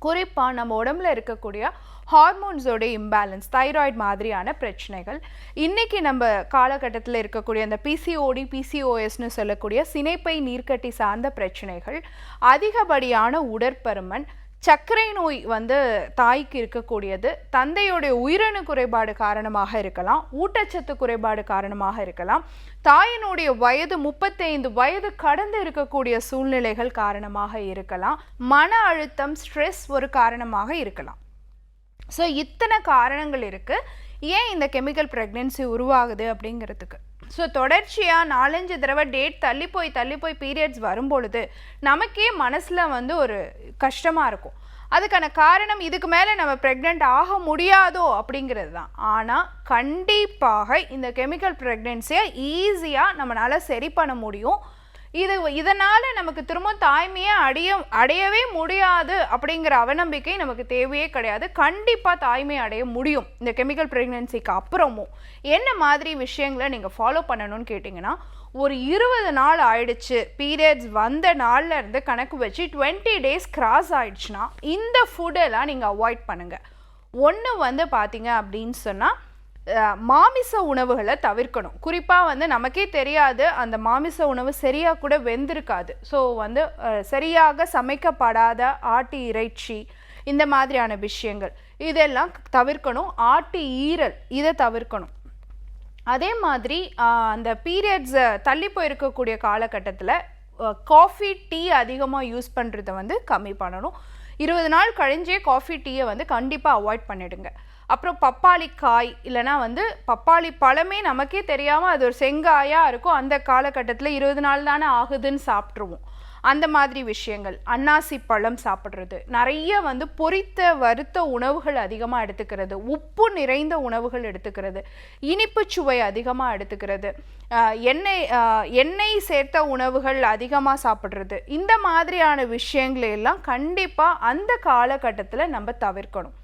குறிப்பாக நம்ம உடம்புல இருக்கக்கூடிய ஹார்மோன்ஸோட இம்பேலன்ஸ், தைராய்டு மாதிரியான பிரச்சனைகள், இன்றைக்கி நம்ம காலகட்டத்தில் இருக்கக்கூடிய அந்த பிசிஓடி பிசிஓஎஸ்னு சொல்லக்கூடிய சினைப்பை நீர்க்கட்டி சார்ந்த பிரச்சனைகள், அதிகப்படியான உடற்பருமன், சர்க்கரை நோய் தாய்க்கு இருக்கக்கூடியது, தந்தையுடைய உயிரணு குறைபாடு காரணமாக இருக்கலாம், ஊட்டச்சத்து குறைபாடு காரணமாக இருக்கலாம், தாயினுடைய வயது 35 வயது கடந்து இருக்கக்கூடிய சூழ்நிலைகள் காரணமாக இருக்கலாம், மன அழுத்தம் ஸ்ட்ரெஸ் ஒரு காரணமாக இருக்கலாம். ஸோ இத்தனை காரணங்கள் இருக்குது ஏன் இந்த கெமிக்கல் ப்ரெக்னென்சி உருவாகுது அப்படிங்கிறதுக்கு. ஸோ தொடர்ச்சியாக 4-5 தடவை டேட் தள்ளி போய் பீரியட்ஸ் வரும்பொழுது நமக்கே மனசில் ஒரு கஷ்டமாக இருக்கும். அதுக்கான காரணம் இதுக்கு மேலே நம்ம ப்ரெக்னென்ட் ஆக முடியாதோ அப்படிங்கிறது தான். ஆனால் கண்டிப்பாக இந்த கெமிக்கல் ப்ரெக்னென்சியை ஈஸியாக நம்மளால் சரி பண்ண முடியும். இதனால் நமக்கு திரும்ப தாய்மையை அடையவே முடியாது அப்படிங்கிற அவநம்பிக்கை நமக்கு தேவையே கிடையாது. கண்டிப்பாக தாய்மை அடைய முடியும் இந்த கெமிக்கல் ப்ரெக்னென்சிக்கு அப்புறமும். என்ன மாதிரி விஷயங்களை நீங்கள் ஃபாலோ பண்ணணும்னு கேட்டிங்கன்னா, ஒரு 20 நாள் ஆயிடுச்சு, பீரியட்ஸ் வந்த நாளில் இருந்து கணக்கு வச்சு 20 டேஸ் கிராஸ் ஆயிடுச்சுன்னா இந்த ஃபுட்டெல்லாம் நீங்கள் அவாய்ட் பண்ணுங்கள். ஒன்று பார்த்தீங்க அப்படின்னு சொன்னால், மாமிச உணவுகளை தவிர்க்கணும். குறிப்பாக நமக்கே தெரியாது, அந்த மாமிச உணவு சரியாக கூட வெந்திருக்காது. ஸோ சரியாக சமைக்கப்படாத ஆட்டு இறைச்சி, இந்த மாதிரியான விஷயங்கள் இதெல்லாம் தவிர்க்கணும். ஆட்டு ஈரல் இதை தவிர்க்கணும். அதே மாதிரி அந்த பீரியட்ஸ் தள்ளி போயிருக்கக்கூடிய காலகட்டத்தில் காஃபி டீ அதிகமாக யூஸ் பண்ணுறதை கம்மி பண்ணணும். 20 நாள் கழிஞ்சே காஃபி டீயை கண்டிப்பாக அவாய்ட் பண்ணிடுங்க. அப்புறம் பப்பாளி காய், இல்லைனா பப்பாளி பழமே நமக்கே தெரியாமல் அது ஒரு செங்காயாக இருக்கும், அந்த காலகட்டத்தில் 20 நாள் தானே ஆகுதுன்னு சாப்பிட்ருவோம். அந்த மாதிரி விஷயங்கள், அன்னாசி பழம் சாப்பிட்றது, நிறைய பொரித்த வறுத்த உணவுகள் அதிகமாக எடுத்துக்கிறது, உப்பு நிறைந்த உணவுகள் எடுத்துக்கிறது, இனிப்பு சுவை அதிகமாக எடுத்துக்கிறது, எண்ணெய் சேர்த்த உணவுகள் அதிகமாக சாப்பிட்றது, இந்த மாதிரியான விஷயங்களையெல்லாம் கண்டிப்பாக அந்த காலகட்டத்தில் நம்ம தவிர்க்கணும்.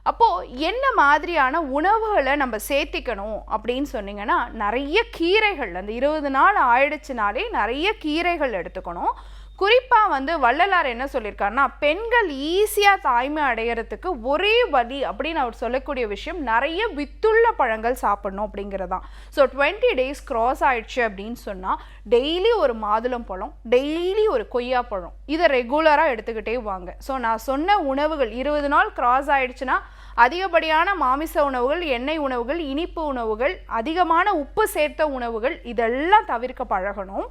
அப்போது என்ன மாதிரியான உணவுகளை நம்ம சேர்த்திக்கணும் அப்படின்னு சொன்னீங்கன்னா, நிறைய கீரைகள், அந்த 20 நாள் ஆயிடுச்சுனாலே நிறைய கீரைகள் எடுத்துக்கணும். குறிப்பாக வள்ளலார் என்ன சொல்லியிருக்காருன்னா, பெண்கள் ஈஸியாக தாய்மை அடைகிறதுக்கு ஒரே வழி அப்படின்னு அவர் சொல்லக்கூடிய விஷயம் நிறைய வித்துள்ள பழங்கள் சாப்பிடணும் அப்படிங்கிறதான். ஸோ 20 டேஸ் கிராஸ் ஆயிடுச்சு அப்படின்னு சொன்னால், டெய்லி ஒரு மாதுளம் பழம், டெய்லி ஒரு கொய்யா பழம், இதை ரெகுலராக எடுத்துக்கிட்டே வாங்க. ஸோ நான் சொன்ன உணவுகள் 20 நாள் கிராஸ் ஆயிடுச்சுன்னா அதிகப்படியான மாமிச உணவுகள், எண்ணெய் உணவுகள், இனிப்பு உணவுகள், அதிகமான உப்பு சேர்த்த உணவுகள், இதெல்லாம் தவிர்க்க பழகணும்.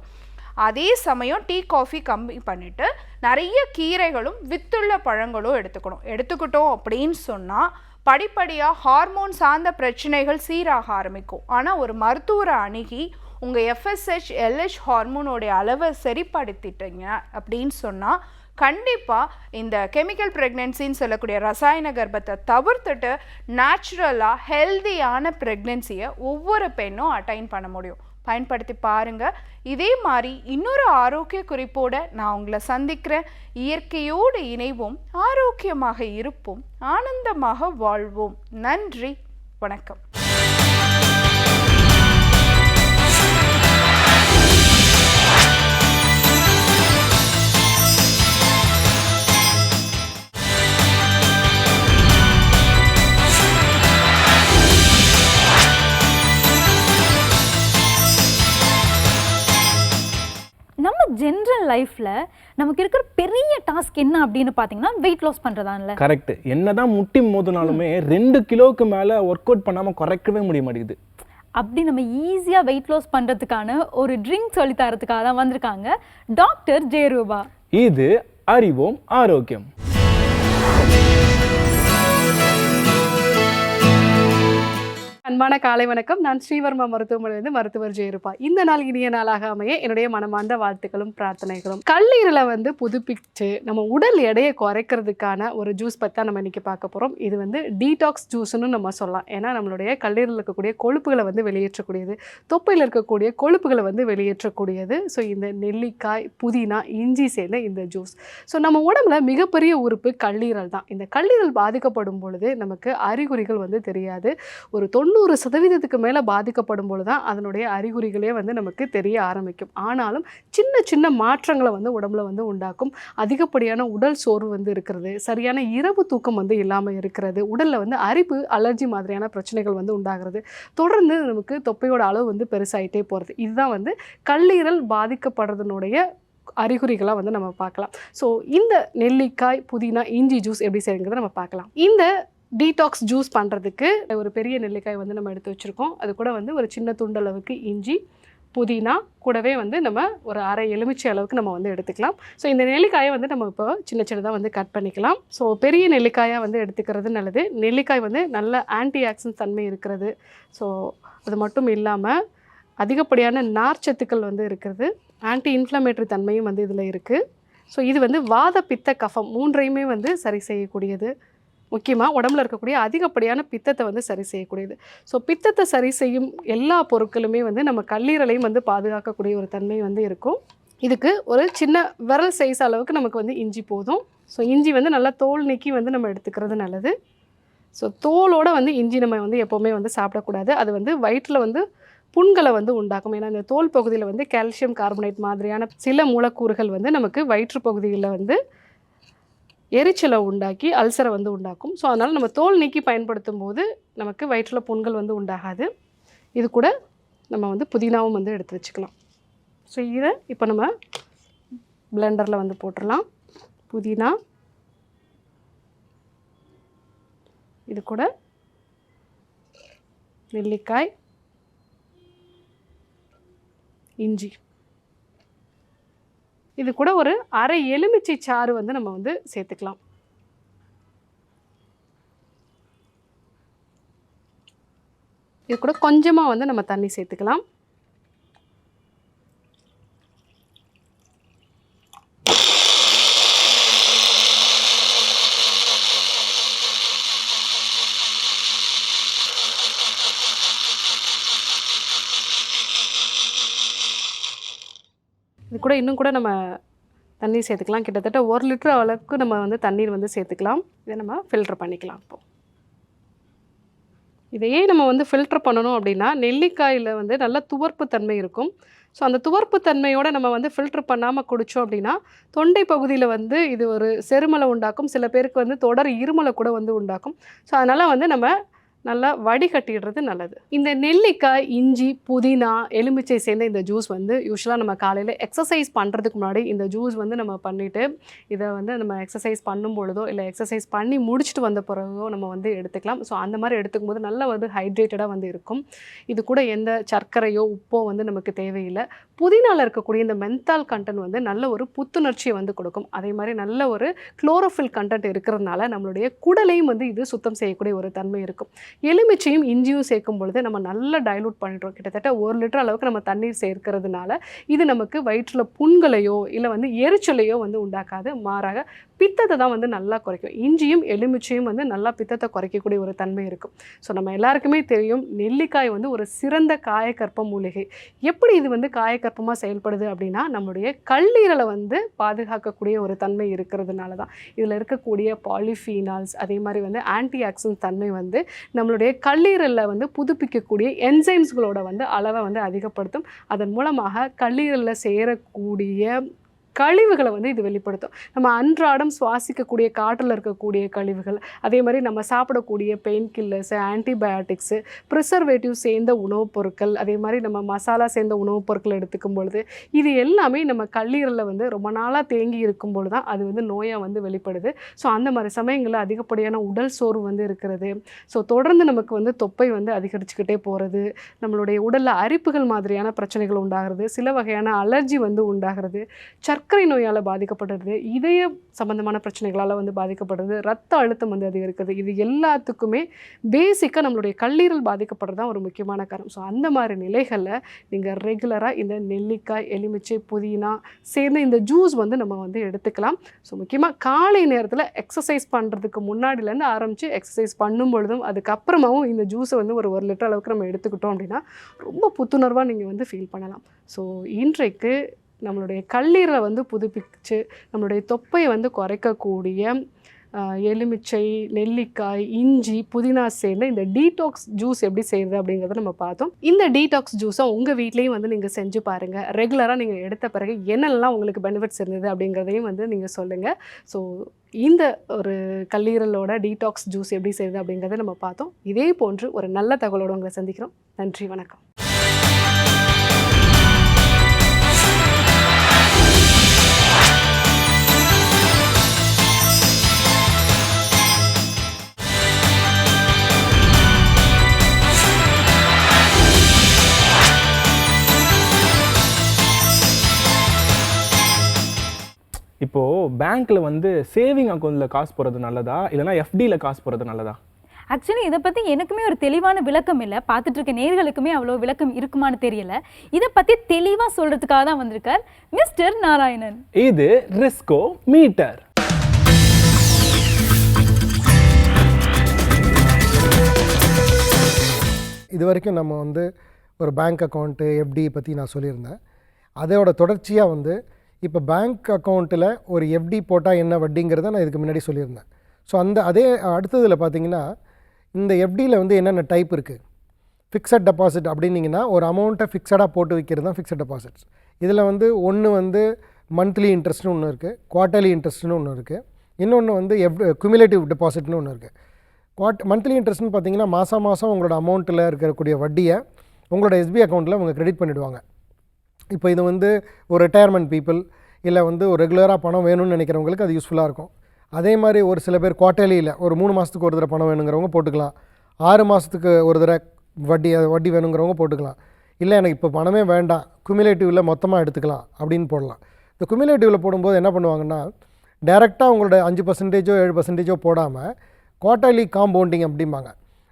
அதே சமயம் டீ காஃபி கம்மி பண்ணிவிட்டு நிறைய கீரைகளும் வித்துள்ள பழங்களும் எடுத்துக்கிட்டோம் அப்படின்னு சொன்னால் படிப்படியாக ஹார்மோன் சார்ந்த பிரச்சனைகள் சீராக ஆரம்பிக்கும். ஆனால் ஒரு மருத்துவரை அணுகி உங்கள் FSH LH ஹார்மோனோடைய அளவை சரிப்படுத்திட்டீங்க அப்படின்னு சொன்னால் கண்டிப்பாக இந்த கெமிக்கல் ப்ரெக்னென்சின்னு சொல்லக்கூடிய ரசாயன கர்ப்பத்தை தவிர்த்துட்டு நேச்சுரலாக ஹெல்தியான ப்ரெக்னென்சியை ஒவ்வொரு பெண்ணும் அட்டைன் பண்ண முடியும். பயன்படுத்தி பாருங்கள். இதே மாதிரி இன்னொரு ஆரோக்கிய குறிப்போடு நான் உங்களை சந்திக்கிறேன். இயற்கையோடு இணைவோம், ஆரோக்கியமாக இருப்போம், ஆனந்தமாக வாழ்வோம். நன்றி, வணக்கம். நம்ம ஜென்ரல் லைஃப்ல நமக்கு இருக்கிற பெரிய டாஸ்க் என்ன அப்படின்னு பார்த்தீங்கன்னா வெயிட் லாஸ் பண்ணுறதான்ல. கரெக்ட். என்னதான் முட்டி மோதினாலுமே 2 கிலோவுக்கு மேலே ஒர்க் அவுட் பண்ணாமல் குறைக்கவே முடிய மாட்டேங்குது. அப்படி நம்ம ஈஸியாக வெயிட் லாஸ் பண்ணுறதுக்கான ஒரு ட்ரிங்க் சொல்லி தரத்துக்காக தான் வந்திருக்காங்க டாக்டர் ஜெயரூபா. இது அறிவோம் ஆரோக்கியம். அன்பான காலை வணக்கம். நான் ஸ்ரீவர்மா மருத்துவமனையிலிருந்து மருத்துவர் ஜெயரூபா. இந்த நாள் இனிய நாளாக அமைய என்னுடைய மனமார்ந்த வாழ்த்துக்களும் பிரார்த்தனைகளும். கல்லீரலை புதுப்பிச்சு நம்ம உடல் எடையை குறைக்கிறதுக்கான ஒரு ஜூஸ் பற்றி தான் நம்ம இன்றைக்கி பார்க்க போகிறோம். இது டீடாக்ஸ் ஜூஸ்னு நம்ம சொல்லலாம். ஏன்னா நம்மளுடைய கல்லீரலில் இருக்கக்கூடிய கொழுப்புகளை வெளியேற்றக்கூடியது, தொப்பையில் இருக்கக்கூடிய கொழுப்புகளை வெளியேற்றக்கூடியது. ஸோ இந்த நெல்லிக்காய், புதினா, இஞ்சி சேர்ந்த இந்த ஜூஸ். ஸோ நம்ம உடம்புல மிகப்பெரிய உறுப்பு கல்லீரல் தான். இந்த கல்லீரல் பாதிக்கப்படும் பொழுது நமக்கு அறிகுறிகள் தெரியாது. ஒரு 90% மேலே பாதிக்கப்படும் பொழுது தான் அதனுடைய அறிகுறிகளே நமக்கு தெரிய ஆரம்பிக்கும். ஆனாலும் சின்ன சின்ன மாற்றங்களை உடம்புல உண்டாக்கும். அதிகப்படியான உடல் சோர்வு இருக்கிறது, சரியான இரவு தூக்கம் இல்லாமல் இருக்கிறது, உடலில் அரிப்பு, அலர்ஜி மாதிரியான பிரச்சனைகள் உண்டாகிறது, தொடர்ந்து நமக்கு தொப்பையோட அளவு பெருசாயிட்டே போகிறது. இதுதான் கல்லீரல் பாதிக்கப்படுறதுனுடைய அறிகுறிகளாக நம்ம பார்க்கலாம். ஸோ இந்த நெல்லிக்காய், புதினா, இஞ்சி ஜூஸ் எப்படி செய்யுங்கிறத நம்ம பார்க்கலாம். இந்த டீடாக்ஸ் ஜூஸ் பண்ணுறதுக்கு ஒரு பெரிய நெல்லிக்காய் நம்ம எடுத்து வச்சுருக்கோம். அது கூட ஒரு சின்ன துண்டளவுக்கு இஞ்சி, புதினா, கூடவே நம்ம ஒரு அரை எலுமிச்சை அளவுக்கு நம்ம எடுத்துக்கலாம். ஸோ இந்த நெல்லிக்காயை நம்ம இப்போ சின்ன சின்னதாக கட் பண்ணிக்கலாம். ஸோ பெரிய நெல்லிக்காயாக எடுத்துக்கிறது நல்லது. நெல்லிக்காய் நல்ல ஆன்டி ஆக்சிடென்ட் தன்மை இருக்கிறது. ஸோ அது மட்டும் இல்லாமல் அதிகப்படியான நார்ச்சத்துக்கள் இருக்கிறது, ஆன்டி இன்ஃப்ளமேட்டரி தன்மையும் இதில் இருக்குது. ஸோ இது வாத, பித்த, கஃபம் மூன்றையுமே சரி செய்யக்கூடியது. முக்கியமாக உடம்புல இருக்கக்கூடிய அதிகப்படியான பித்தத்தை சரி செய்யக்கூடியது. ஸோ பித்தத்தை சரி செய்யும் எல்லா பொருட்களுமே நம்ம கல்லீரலையும் பாதுகாக்கக்கூடிய ஒரு தன்மை இருக்கும். இதுக்கு ஒரு சின்ன விரல் சைஸ் அளவுக்கு நமக்கு இஞ்சி போதும். ஸோ இஞ்சி நல்லா தோல் நீக்கி நம்ம எடுத்துக்கிறது நல்லது. ஸோ தோலோடு இஞ்சி நம்ம எப்போவுமே சாப்பிடக்கூடாது. அது வயிற்றில் புண்களை உண்டாக்கும். ஏன்னா இந்த தோல் பகுதியில் கால்சியம் கார்பனேட் மாதிரியான சில மூலக்கூறுகள் நமக்கு வயிற்று பகுதியில் எரிச்சலை உண்டாக்கி அல்சரை உண்டாக்கும். ஸோ அதனால் நம்ம தோல் நீக்கி பயன்படுத்தும் போது நமக்கு வயிற்றில் புண்கள் உண்டாகாது. இது கூட நம்ம புதினாவும் எடுத்து வச்சுக்கலாம். ஸோ இதை இப்போ நம்ம பிளெண்டரில் போட்டுடலாம். புதினா, இது கூட நெல்லிக்காய், இஞ்சி, இது கூட ஒரு அரை எலுமிச்சை சாறு நம்ம சேர்த்துக்கலாம். இது கூட கொஞ்சமாக நம்ம தண்ணி சேர்த்துக்கலாம். இது கூட இன்னும் கூட நம்ம தண்ணீர் சேர்த்துக்கலாம். கிட்டத்தட்ட 1 லிட்டர் அளவுக்கு நம்ம தண்ணீர் சேர்த்துக்கலாம். இதை நம்ம ஃபில்டர் பண்ணிக்கலாம். இப்போது இதையே நம்ம ஃபில்டர் பண்ணணும் அப்படின்னா நெல்லிக்காயில் நல்ல துவர்ப்பு தன்மை இருக்கும். ஸோ அந்த துவர்ப்பு தன்மையோடு நம்ம ஃபில்டர் பண்ணாமல் குடித்தோம் அப்படின்னா தொண்டை பகுதியில் இது ஒரு செருமலை உண்டாக்கும். சில பேருக்கு தொடர் இருமலை கூட உண்டாக்கும். ஸோ அதனால் நம்ம நல்லா வடிகட்டிடுறது நல்லது. இந்த நெல்லிக்காய், இஞ்சி, புதினா, எலுமிச்சை சேர்ந்த இந்த ஜூஸ் வந்து யூஸ்வலாக நம்ம காலையில் எக்ஸசைஸ் பண்ணுறதுக்கு முன்னாடி இந்த ஜூஸ் வந்து நம்ம பண்ணிவிட்டு இதை வந்து நம்ம எக்ஸசைஸ் பண்ணும் பொழுதோ இல்லை எக்ஸசைஸ் பண்ணி முடிச்சுட்டு வந்த பிறகோ நம்ம வந்து எடுத்துக்கலாம். ஸோ அந்த மாதிரி எடுத்துக்கும் போது நல்லா வந்து ஹைட்ரேட்டடாக வந்து இருக்கும். இது கூட எந்த சர்க்கரையோ உப்போ வந்து நமக்கு தேவையில்லை. புதினாவில் இருக்கக்கூடிய இந்த மென்தால் கண்டென்ட் வந்து நல்ல ஒரு புத்துணர்ச்சியை வந்து கொடுக்கும். அதே மாதிரி நல்ல ஒரு குளோரோஃபில் கண்டென்ட் இருக்கிறதுனால நம்மளுடைய குடலையும் வந்து இது சுத்தம் செய்யக்கூடிய ஒரு தன்மை இருக்கும். எலுமிச்சையும் இஞ்சியும் சேர்க்கும் பொழுது நம்ம நல்லா டைலூட் பண்ணிடுறோம். கிட்டத்தட்ட 1 லிட்டர் அளவுக்கு நம்ம தண்ணீர் சேர்க்கிறதுனால இது நமக்கு வயிற்றில் புண்களையோ இல்லை வந்து எரிச்சலையோ வந்து உண்டாக்காது. மாறாக பித்தத்தை தான் வந்து நல்லா குறைக்கும். இஞ்சியும் எலுமிச்சையும் வந்து நல்லா பித்தத்தை குறைக்கக்கூடிய ஒரு தன்மை இருக்கும். ஸோ நம்ம எல்லாருக்குமே தெரியும் நெல்லிக்காய் வந்து ஒரு சிறந்த காயக்கற்ப மூலிகை. எப்படி இது வந்து காயக்கற்பமாக செயல்படுது அப்படின்னா நம்மளுடைய கல்லீரலை வந்து பாதுகாக்கக்கூடிய ஒரு தன்மை இருக்கிறதுனால தான். இதில் இருக்கக்கூடிய பாலிஃபீனால்ஸ் அதே மாதிரி வந்து ஆன்டி ஆக்சிடென்ட் தன்மை வந்து நம்மளுடைய கல்லீரலில் வந்து புதுப்பிக்கக்கூடிய என்சைம்ஸ்களோட வந்து அளவை வந்து அதிகப்படுத்தும். அதன் மூலமாக கல்லீரலில் சேரக்கூடிய கழிவுகளை வந்து இது வெளிப்படுத்தும். நம்ம அன்றாடம் சுவாசிக்கக்கூடிய காற்றில் இருக்கக்கூடிய கழிவுகள், அதே மாதிரி நம்ம சாப்பிடக்கூடிய பெயின் கில்லர்ஸு, ஆன்டிபயோட்டிக்ஸு, ப்ரிசர்வேட்டிவ் சேர்ந்த உணவுப் பொருட்கள், அதே மாதிரி நம்ம மசாலா சேர்ந்த உணவுப் பொருட்கள் எடுத்துக்கும் பொழுது இது எல்லாமே நம்ம கல்லீரலில் வந்து ரொம்ப நாளாக தேங்கி இருக்கும் பொழுது தான் அது வந்து நோயாக வந்து வெளிப்படுது. ஸோ அந்த மாதிரி சமயங்களில் அதிகப்படியான உடல் சோர்வு வந்து இருக்கிறது. ஸோ தொடர்ந்து நமக்கு வந்து தொப்பை வந்து அதிகரிச்சுக்கிட்டே போகிறது, நம்மளுடைய உடலில் அரிப்புகள் மாதிரியான பிரச்சனைகள் உண்டாகிறது, சில வகையான அலர்ஜி வந்து உண்டாகிறது, சர்க்கரை நோயால் பாதிக்கப்படுறது, இதய சம்பந்தமான பிரச்சனைகளால் வந்து பாதிக்கப்படுறது, ரத்த அழுத்தம் வந்து அதிகரிக்கிறது. இது எல்லாத்துக்குமே பேசிக்காக நம்மளுடைய கல்லீரல் பாதிக்கப்படுறது தான் ஒரு முக்கியமான காரணம். ஸோ அந்த மாதிரி நிலைகளில் நீங்கள் ரெகுலராக இந்த நெல்லிக்காய், எலுமிச்சை, புதினா சேர்ந்து இந்த ஜூஸ் வந்து நம்ம வந்து எடுத்துக்கலாம். ஸோ முக்கியமாக காலை நேரத்தில் எக்ஸசைஸ் பண்ணுறதுக்கு முன்னாடிலேருந்து ஆரம்பித்து எக்ஸசைஸ் பண்ணும் பொழுதும் அதுக்கப்புறமாவும் இந்த ஜூஸை வந்து ஒரு 1 லிட்டர் அளவுக்கு நம்ம எடுத்துக்கிட்டோம் அப்படின்னா ரொம்ப புத்துணர்வாக நீங்கள் வந்து ஃபீல் பண்ணலாம். ஸோ இன்றைக்கு நம்மளுடைய கல்லீரலை வந்து புதுப்பிச்சு நம்மளுடைய தொப்பையை வந்து குறைக்கக்கூடிய எலுமிச்சை, நெல்லிக்காய், இஞ்சி, புதினா சேர்ந்து இந்த டீடாக்ஸ் ஜூஸ் எப்படி செய்கிறது அப்படிங்கிறத நம்ம பார்த்தோம். இந்த டீடாக்ஸ் ஜூஸை உங்கள் வீட்லேயும் வந்து நீங்கள் செஞ்சு பாருங்கள். ரெகுலராக நீங்கள் எடுத்த பிறகு என்னெல்லாம் உங்களுக்கு பெனிஃபிட்ஸ் இருந்தது அப்படிங்கிறதையும் வந்து நீங்கள் சொல்லுங்கள். ஸோ இந்த ஒரு கல்லீரலோட டீடாக்ஸ் ஜூஸ் எப்படி செய்கிறது அப்படிங்கிறத நம்ம பார்த்தோம். இதே போன்று ஒரு நல்ல தகவலோடு உங்களை சந்திக்கிறோம். நன்றி, வணக்கம். இப்போது பேங்க்கில் வந்து சேவிங் அக்கௌண்ட்டில் காசு போடுறது நல்லதா இல்லைனா எஃப்டியில் காசு போடுறது நல்லதா? ஆக்சுவலி இதை பற்றி எனக்குமே ஒரு தெளிவான விளக்கம் இல்லை, பார்த்துட்டு இருக்க நேயர்களுக்குமே அவ்வளோ விளக்கம் இருக்குமான்னு தெரியல. இதை பற்றி தெளிவாக சொல்கிறதுக்காக தான் வந்திருக்கார் மிஸ்டர் நாராயணன். இது ரிஸ்கோ மீட்டர். இது வரைக்கும் நம்ம வந்து ஒரு பேங்க் அக்கௌண்ட்டு, எஃப்டி பற்றி நான் சொல்லியிருந்தேன். அதோட தொடர்ச்சியாக வந்து இப்போ பேங்க் அக்கௌண்ட்டில் ஒரு எஃப்டி போட்டால் என்ன வட்டிங்கிறத நான் இதுக்கு முன்னாடி சொல்லியிருந்தேன். ஸோ அதே அடுத்ததில் பார்த்தீங்கன்னா இந்த எஃப்டியில் வந்து என்னென்ன டைப் இருக்குது. ஃபிக்ஸட் டெபாசிட் அப்படின்னிங்கன்னா ஒரு அமௌண்ட்டை ஃபிக்ஸடாக போட்டு வைக்கிறது தான் ஃபிக்ஸட் டெபாசிட்ஸ். இதில் வந்து ஒன்று வந்து மந்த்லி இன்ட்ரெஸ்ட்னு ஒன்று இருக்குது, குவார்ட்டர்லி இன்ட்ரெஸ்ட்னு ஒன்று இருக்குது, இன்னொன்று வந்து குமுலேட்டிவ் டெபாசிட்னு ஒன்று இருக்குது. மந்த்லி இன்ட்ரெஸ்ட்னு பார்த்தீங்கன்னா மாதம் உங்களோட அமௌண்ட்டில் இருக்கக்கூடிய வட்டியை உங்களோட எஸ்பி அக்கௌண்ட்டில் அவங்க கிரெடிட் பண்ணிவிடுவாங்க. இப்போ இது வந்து ஒரு ரிட்டையர்மெண்ட் பீப்புள் இல்லை வந்து ஒரு ரெகுலராக பணம் வேணும்னு நினைக்கிறவங்களுக்கு அது யூஸ்ஃபுல்லாக இருக்கும். அதே மாதிரி ஒரு சில பேர் குவார்ட்டர்லியில் ஒரு 3 மாதத்துக்கு ஒரு தடவை பணம் வேணுங்கிறவங்க போட்டுக்கலாம், 6 மாதத்துக்கு ஒரு தடவை வட்டி வேணுங்கிறவங்க போட்டுக்கலாம். இல்லை எனக்கு இப்போ பணமே வேண்டாம், குமுலேட்டிவில் மொத்தமாக எடுத்துக்கலாம் அப்படின்னு போடலாம். இந்த குமுலேட்டிவில் போடும்போது என்ன பண்ணுவாங்கன்னா டைரெக்டாக உங்களோட 5% 7% போடாமல் குவார்ட்டர்லி காம்பவுண்டிங் அப்படிம்பாங்க.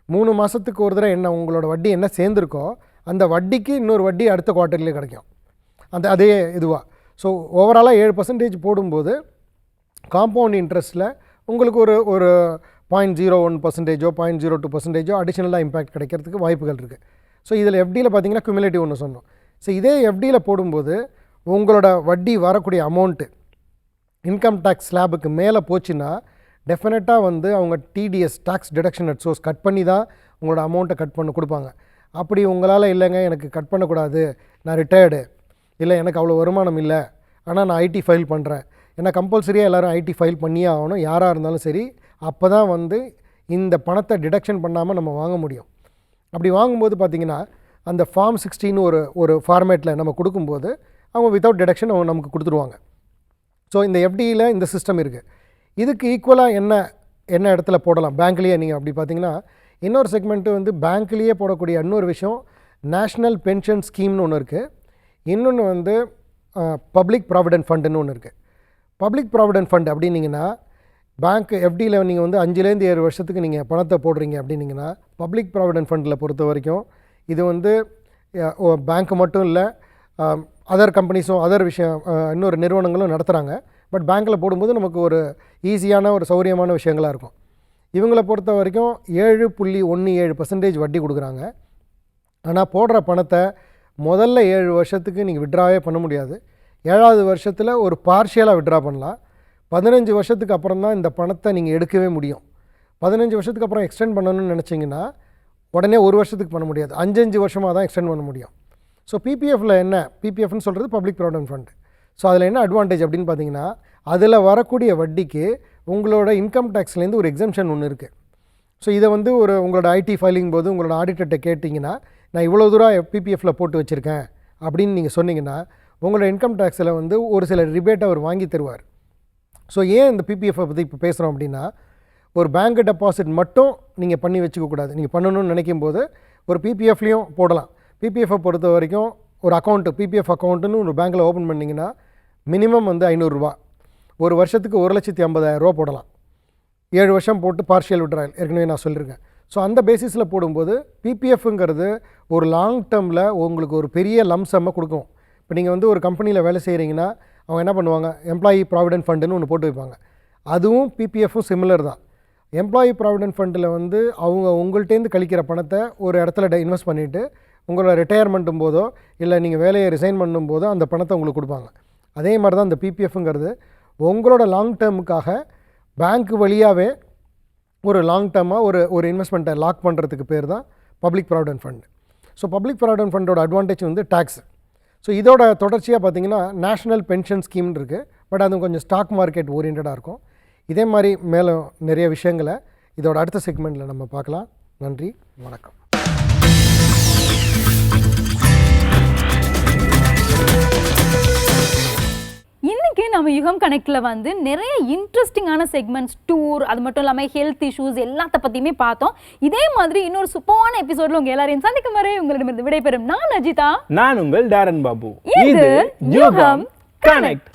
3 மாதத்துக்கு ஒரு தடவை என்ன உங்களோட வட்டி என்ன சேர்ந்துருக்கோ அந்த வட்டிக்கு இன்னொரு வட்டி அடுத்த குவார்ட்டர்லேயே கிடைக்கும், அதே இதுவாக. ஸோ ஓவராலாக 7% போடும்போது காம்பவுண்ட் இன்ட்ரெஸ்ட்டில் உங்களுக்கு ஒரு 0.01% 0.02% அடிஷ்னலாக இம்பேக்ட் கிடைக்கிறதுக்கு வாய்ப்புகள் இருக்குது. ஸோ இதில் எஃப்டியில் பார்த்தீங்கன்னா குமுலேட்டிவ் ஒன்று சொன்னோம். ஸோ இதே எஃப்டியில் போடும்போது உங்களோட வட்டி வரக்கூடிய அமௌண்ட்டு இன்கம் டேக்ஸ் ஸ்லாபுக்கு மேலே போச்சுன்னா டெஃபினட்டாக வந்து அவங்க TDS tax deduction at source cut பண்ணி தான் உங்களோட அமௌண்ட்டை கட் பண்ண கொடுப்பாங்க. அப்படி உங்களால் இல்லைங்க எனக்கு கட் பண்ணக்கூடாது, நான் ரிட்டையர்டு, இல்லை எனக்கு அவ்வளோ வருமானம் இல்லை, ஆனால் நான் ஐடி ஃபைல் பண்ணுறேன், ஏன்னா கம்பல்சரியாக எல்லோரும் ஐடி ஃபைல் பண்ணியே ஆகணும் யாராக இருந்தாலும் சரி. அப்போ தான் வந்து இந்த பணத்தை டிடக்ஷன் பண்ணாமல் நம்ம வாங்க முடியும். அப்படி வாங்கும்போது பார்த்திங்கன்னா அந்த ஃபார்ம் 16 ஒரு ஃபார்மேட்டில் நம்ம கொடுக்கும்போது அவங்க வித்தவுட் டிடக்ஷன் அவங்க நமக்கு கொடுத்துருவாங்க. ஸோ இந்த எஃப்டியில் இந்த சிஸ்டம் இருக்குது. இதுக்கு ஈக்குவலாக என்ன இடத்துல போடலாம் பேங்க்லேயே நீங்கள் அப்படி பார்த்தீங்கன்னா இன்னொரு செக்மெண்ட்டு வந்து பேங்க்லேயே போடக்கூடிய இன்னொரு விஷயம் நேஷ்னல் பென்ஷன் ஸ்கீம்னு ஒன்று இருக்குது. இன்னொன்று வந்து பப்ளிக் ப்ராவிடென்ட் ஃபண்டுன்னு ஒன்று இருக்குது. பப்ளிக் ப்ராவிடென்ட் ஃபண்ட் அப்படின்னிங்கன்னா பேங்க் எஃப்டியில் நீங்கள் வந்து 5லேருந்து 7 வருஷத்துக்கு நீங்கள் பணத்தை போடுறீங்க அப்படின்னிங்கன்னா பப்ளிக் ப்ராவிடென்ட் ஃபண்டில் பொறுத்த வரைக்கும் இது வந்து பேங்க்கு மட்டும் இல்லை, அதர் கம்பெனிஸும் அதர் விஷயம் இன்னொரு நிறுவனங்களும் நடத்துகிறாங்க. பட் பேங்க்கில் போடும்போது நமக்கு ஒரு ஈஸியான ஒரு சௌரியமான விஷயங்களாக இருக்கும். இவங்களை பொறுத்த வரைக்கும் 7.17% வட்டி கொடுக்குறாங்க. ஆனால் போடுற பணத்தை முதல்ல 7 வருஷத்துக்கு நீங்கள் விட்ராவே பண்ண முடியாது. 7வது வருஷத்தில் ஒரு பார்ஷியலாக விட்ரா பண்ணலாம். 15 வருஷத்துக்கு அப்புறம் தான் இந்த பணத்தை நீங்கள் எடுக்கவே முடியும். 15 வருஷத்துக்கு அப்புறம் எக்ஸ்டெண்ட் பண்ணணும்னு நினச்சிங்கன்னா உடனே 1 வருஷத்துக்கு பண்ண முடியாது, 5 வருஷமாக தான் எக்ஸ்டெண்ட் பண்ண முடியும். ஸோ பிபிஎஃப்பில் என்ன, பிபிஎஃப்னு சொல்கிறது பப்ளிக் ப்ராவிடென்ட் ஃபண்ட். ஸோ அதில் என்ன அட்வான்டேஜ் அப்படின்னு பார்த்தீங்கன்னா அதில் வரக்கூடிய வட்டிக்கு உங்களோட இன்கம் டேக்ஸ்லேருந்து ஒரு எக்ஸம்ஷன் ஒன்று இருக்குது. ஸோ இதை வந்து உங்களோட ஐடி ஃபைலிங் போது உங்களோட ஆடிட்டர்கிட்ட கேட்டிங்கன்னா நான் இவ்வளோ தூரம் பிபிஎஃப்பில் போட்டு வச்சுருக்கேன் அப்படின்னு நீங்கள் சொன்னீங்கன்னா உங்களோட இன்கம் டேக்ஸில் வந்து ஒரு சில ரிபேட்டை அவர் வாங்கி தருவார். ஸோ ஏன் இந்த பிபிஎஃப்பை பற்றி இப்போ பேசுகிறோம் அப்படின்னா ஒரு பேங்க் டெபாசிட் மட்டும் நீங்கள் பண்ணி வச்சுக்கக்கூடாது. நீங்கள் பண்ணணும்னு நினைக்கும் போது ஒரு பிபிஎஃப்லேயும் போடலாம். பிபிஎஃப்பை பொறுத்த வரைக்கும் ஒரு அக்கௌண்ட்டு பிபிஎஃப் அக்கௌண்ட்டுன்னு ஒரு பேங்க்கில் ஓப்பன் பண்ணிங்கன்னா மினிமம் வந்து 500 ரூபா, ஒரு வருஷத்துக்கு 1,50,000 போடலாம். 7 வருஷம் போட்டு பார்ஷியல் விட்ராயல் ஏற்கனவே நான் சொல்லியிருக்கேன். ஸோ அந்த பேசிஸில் போடும்போது பிபிஎஃப்ங்கிறது ஒரு லாங் டேர்மில் உங்களுக்கு ஒரு பெரிய லம்சம்மை கொடுக்கும். இப்போ நீங்கள் வந்து ஒரு கம்பெனியில் வேலை செய்கிறீங்கன்னா அவங்க என்ன பண்ணுவாங்க, எம்ப்ளாயி ப்ராவிடென்ட் ஃபண்டுன்னு ஒன்று போட்டு வைப்பாங்க. அதுவும் பிபிஎஃப்பும் சிமிலர் தான். எம்ப்ளாயி ப்ராவிடென்ட் ஃபண்டில் வந்து அவங்க உங்கள்கிட்டேருந்து கழிக்கிற பணத்தை ஒரு இடத்துல இன்வெஸ்ட் பண்ணிவிட்டு உங்களோட ரிட்டையர்மெண்ட்டும் போதோ இல்லை நீங்கள் வேலையை ரிசைன் பண்ணும்போதோ அந்த பணத்தை உங்களுக்கு கொடுப்பாங்க. அதே மாதிரி தான் இந்த பிபிஎஃப்ங்கிறது உங்களோட லாங் டேர்முக்காக பேங்க் வழியாகவே ஒரு லாங் டேர்மாக ஒரு இன்வெஸ்ட்மெண்ட்டை லாக் பண்ணுறதுக்கு பேர் தான் public provident fund. So public provident ஃபண்டோட அட்வான்டேஜ் வந்து டேக்ஸ். ஸோ இதோட தொடர்ச்சியாக பார்த்திங்கன்னா நேஷ்னல் பென்ஷன் ஸ்கீம் இருக்குது. பட் அது கொஞ்சம் ஸ்டாக் மார்க்கெட் ஓரியன்டாக இருக்கும். இதே மாதிரி மேலும் நிறைய விஷயங்களை இதோட அடுத்த செக்மெண்ட்டில் நம்ம பார்க்கலாம். நன்றி, வணக்கம். இன்னைக்கு நம்ம யுகம் கனெக்டில் வந்து நிறைய இன்ட்ரெஸ்டிங்கான செக்மெண்ட்ஸ், டூர், அது மட்டும் இல்லாமல் ஹெல்த் இஷ்யூஸ் எல்லாத்த பற்றியுமே பார்த்தோம். இதே மாதிரி இன்னொரு சூப்பரான எபிசோடில் உங்கள் எல்லாரையும் சந்திக்கும் வரை உங்களிடமிருந்து விடைபெறும் நான் அஜிதா. நான் உங்கள் டாரன் பாபு. இது யுகம் கனெக்ட்.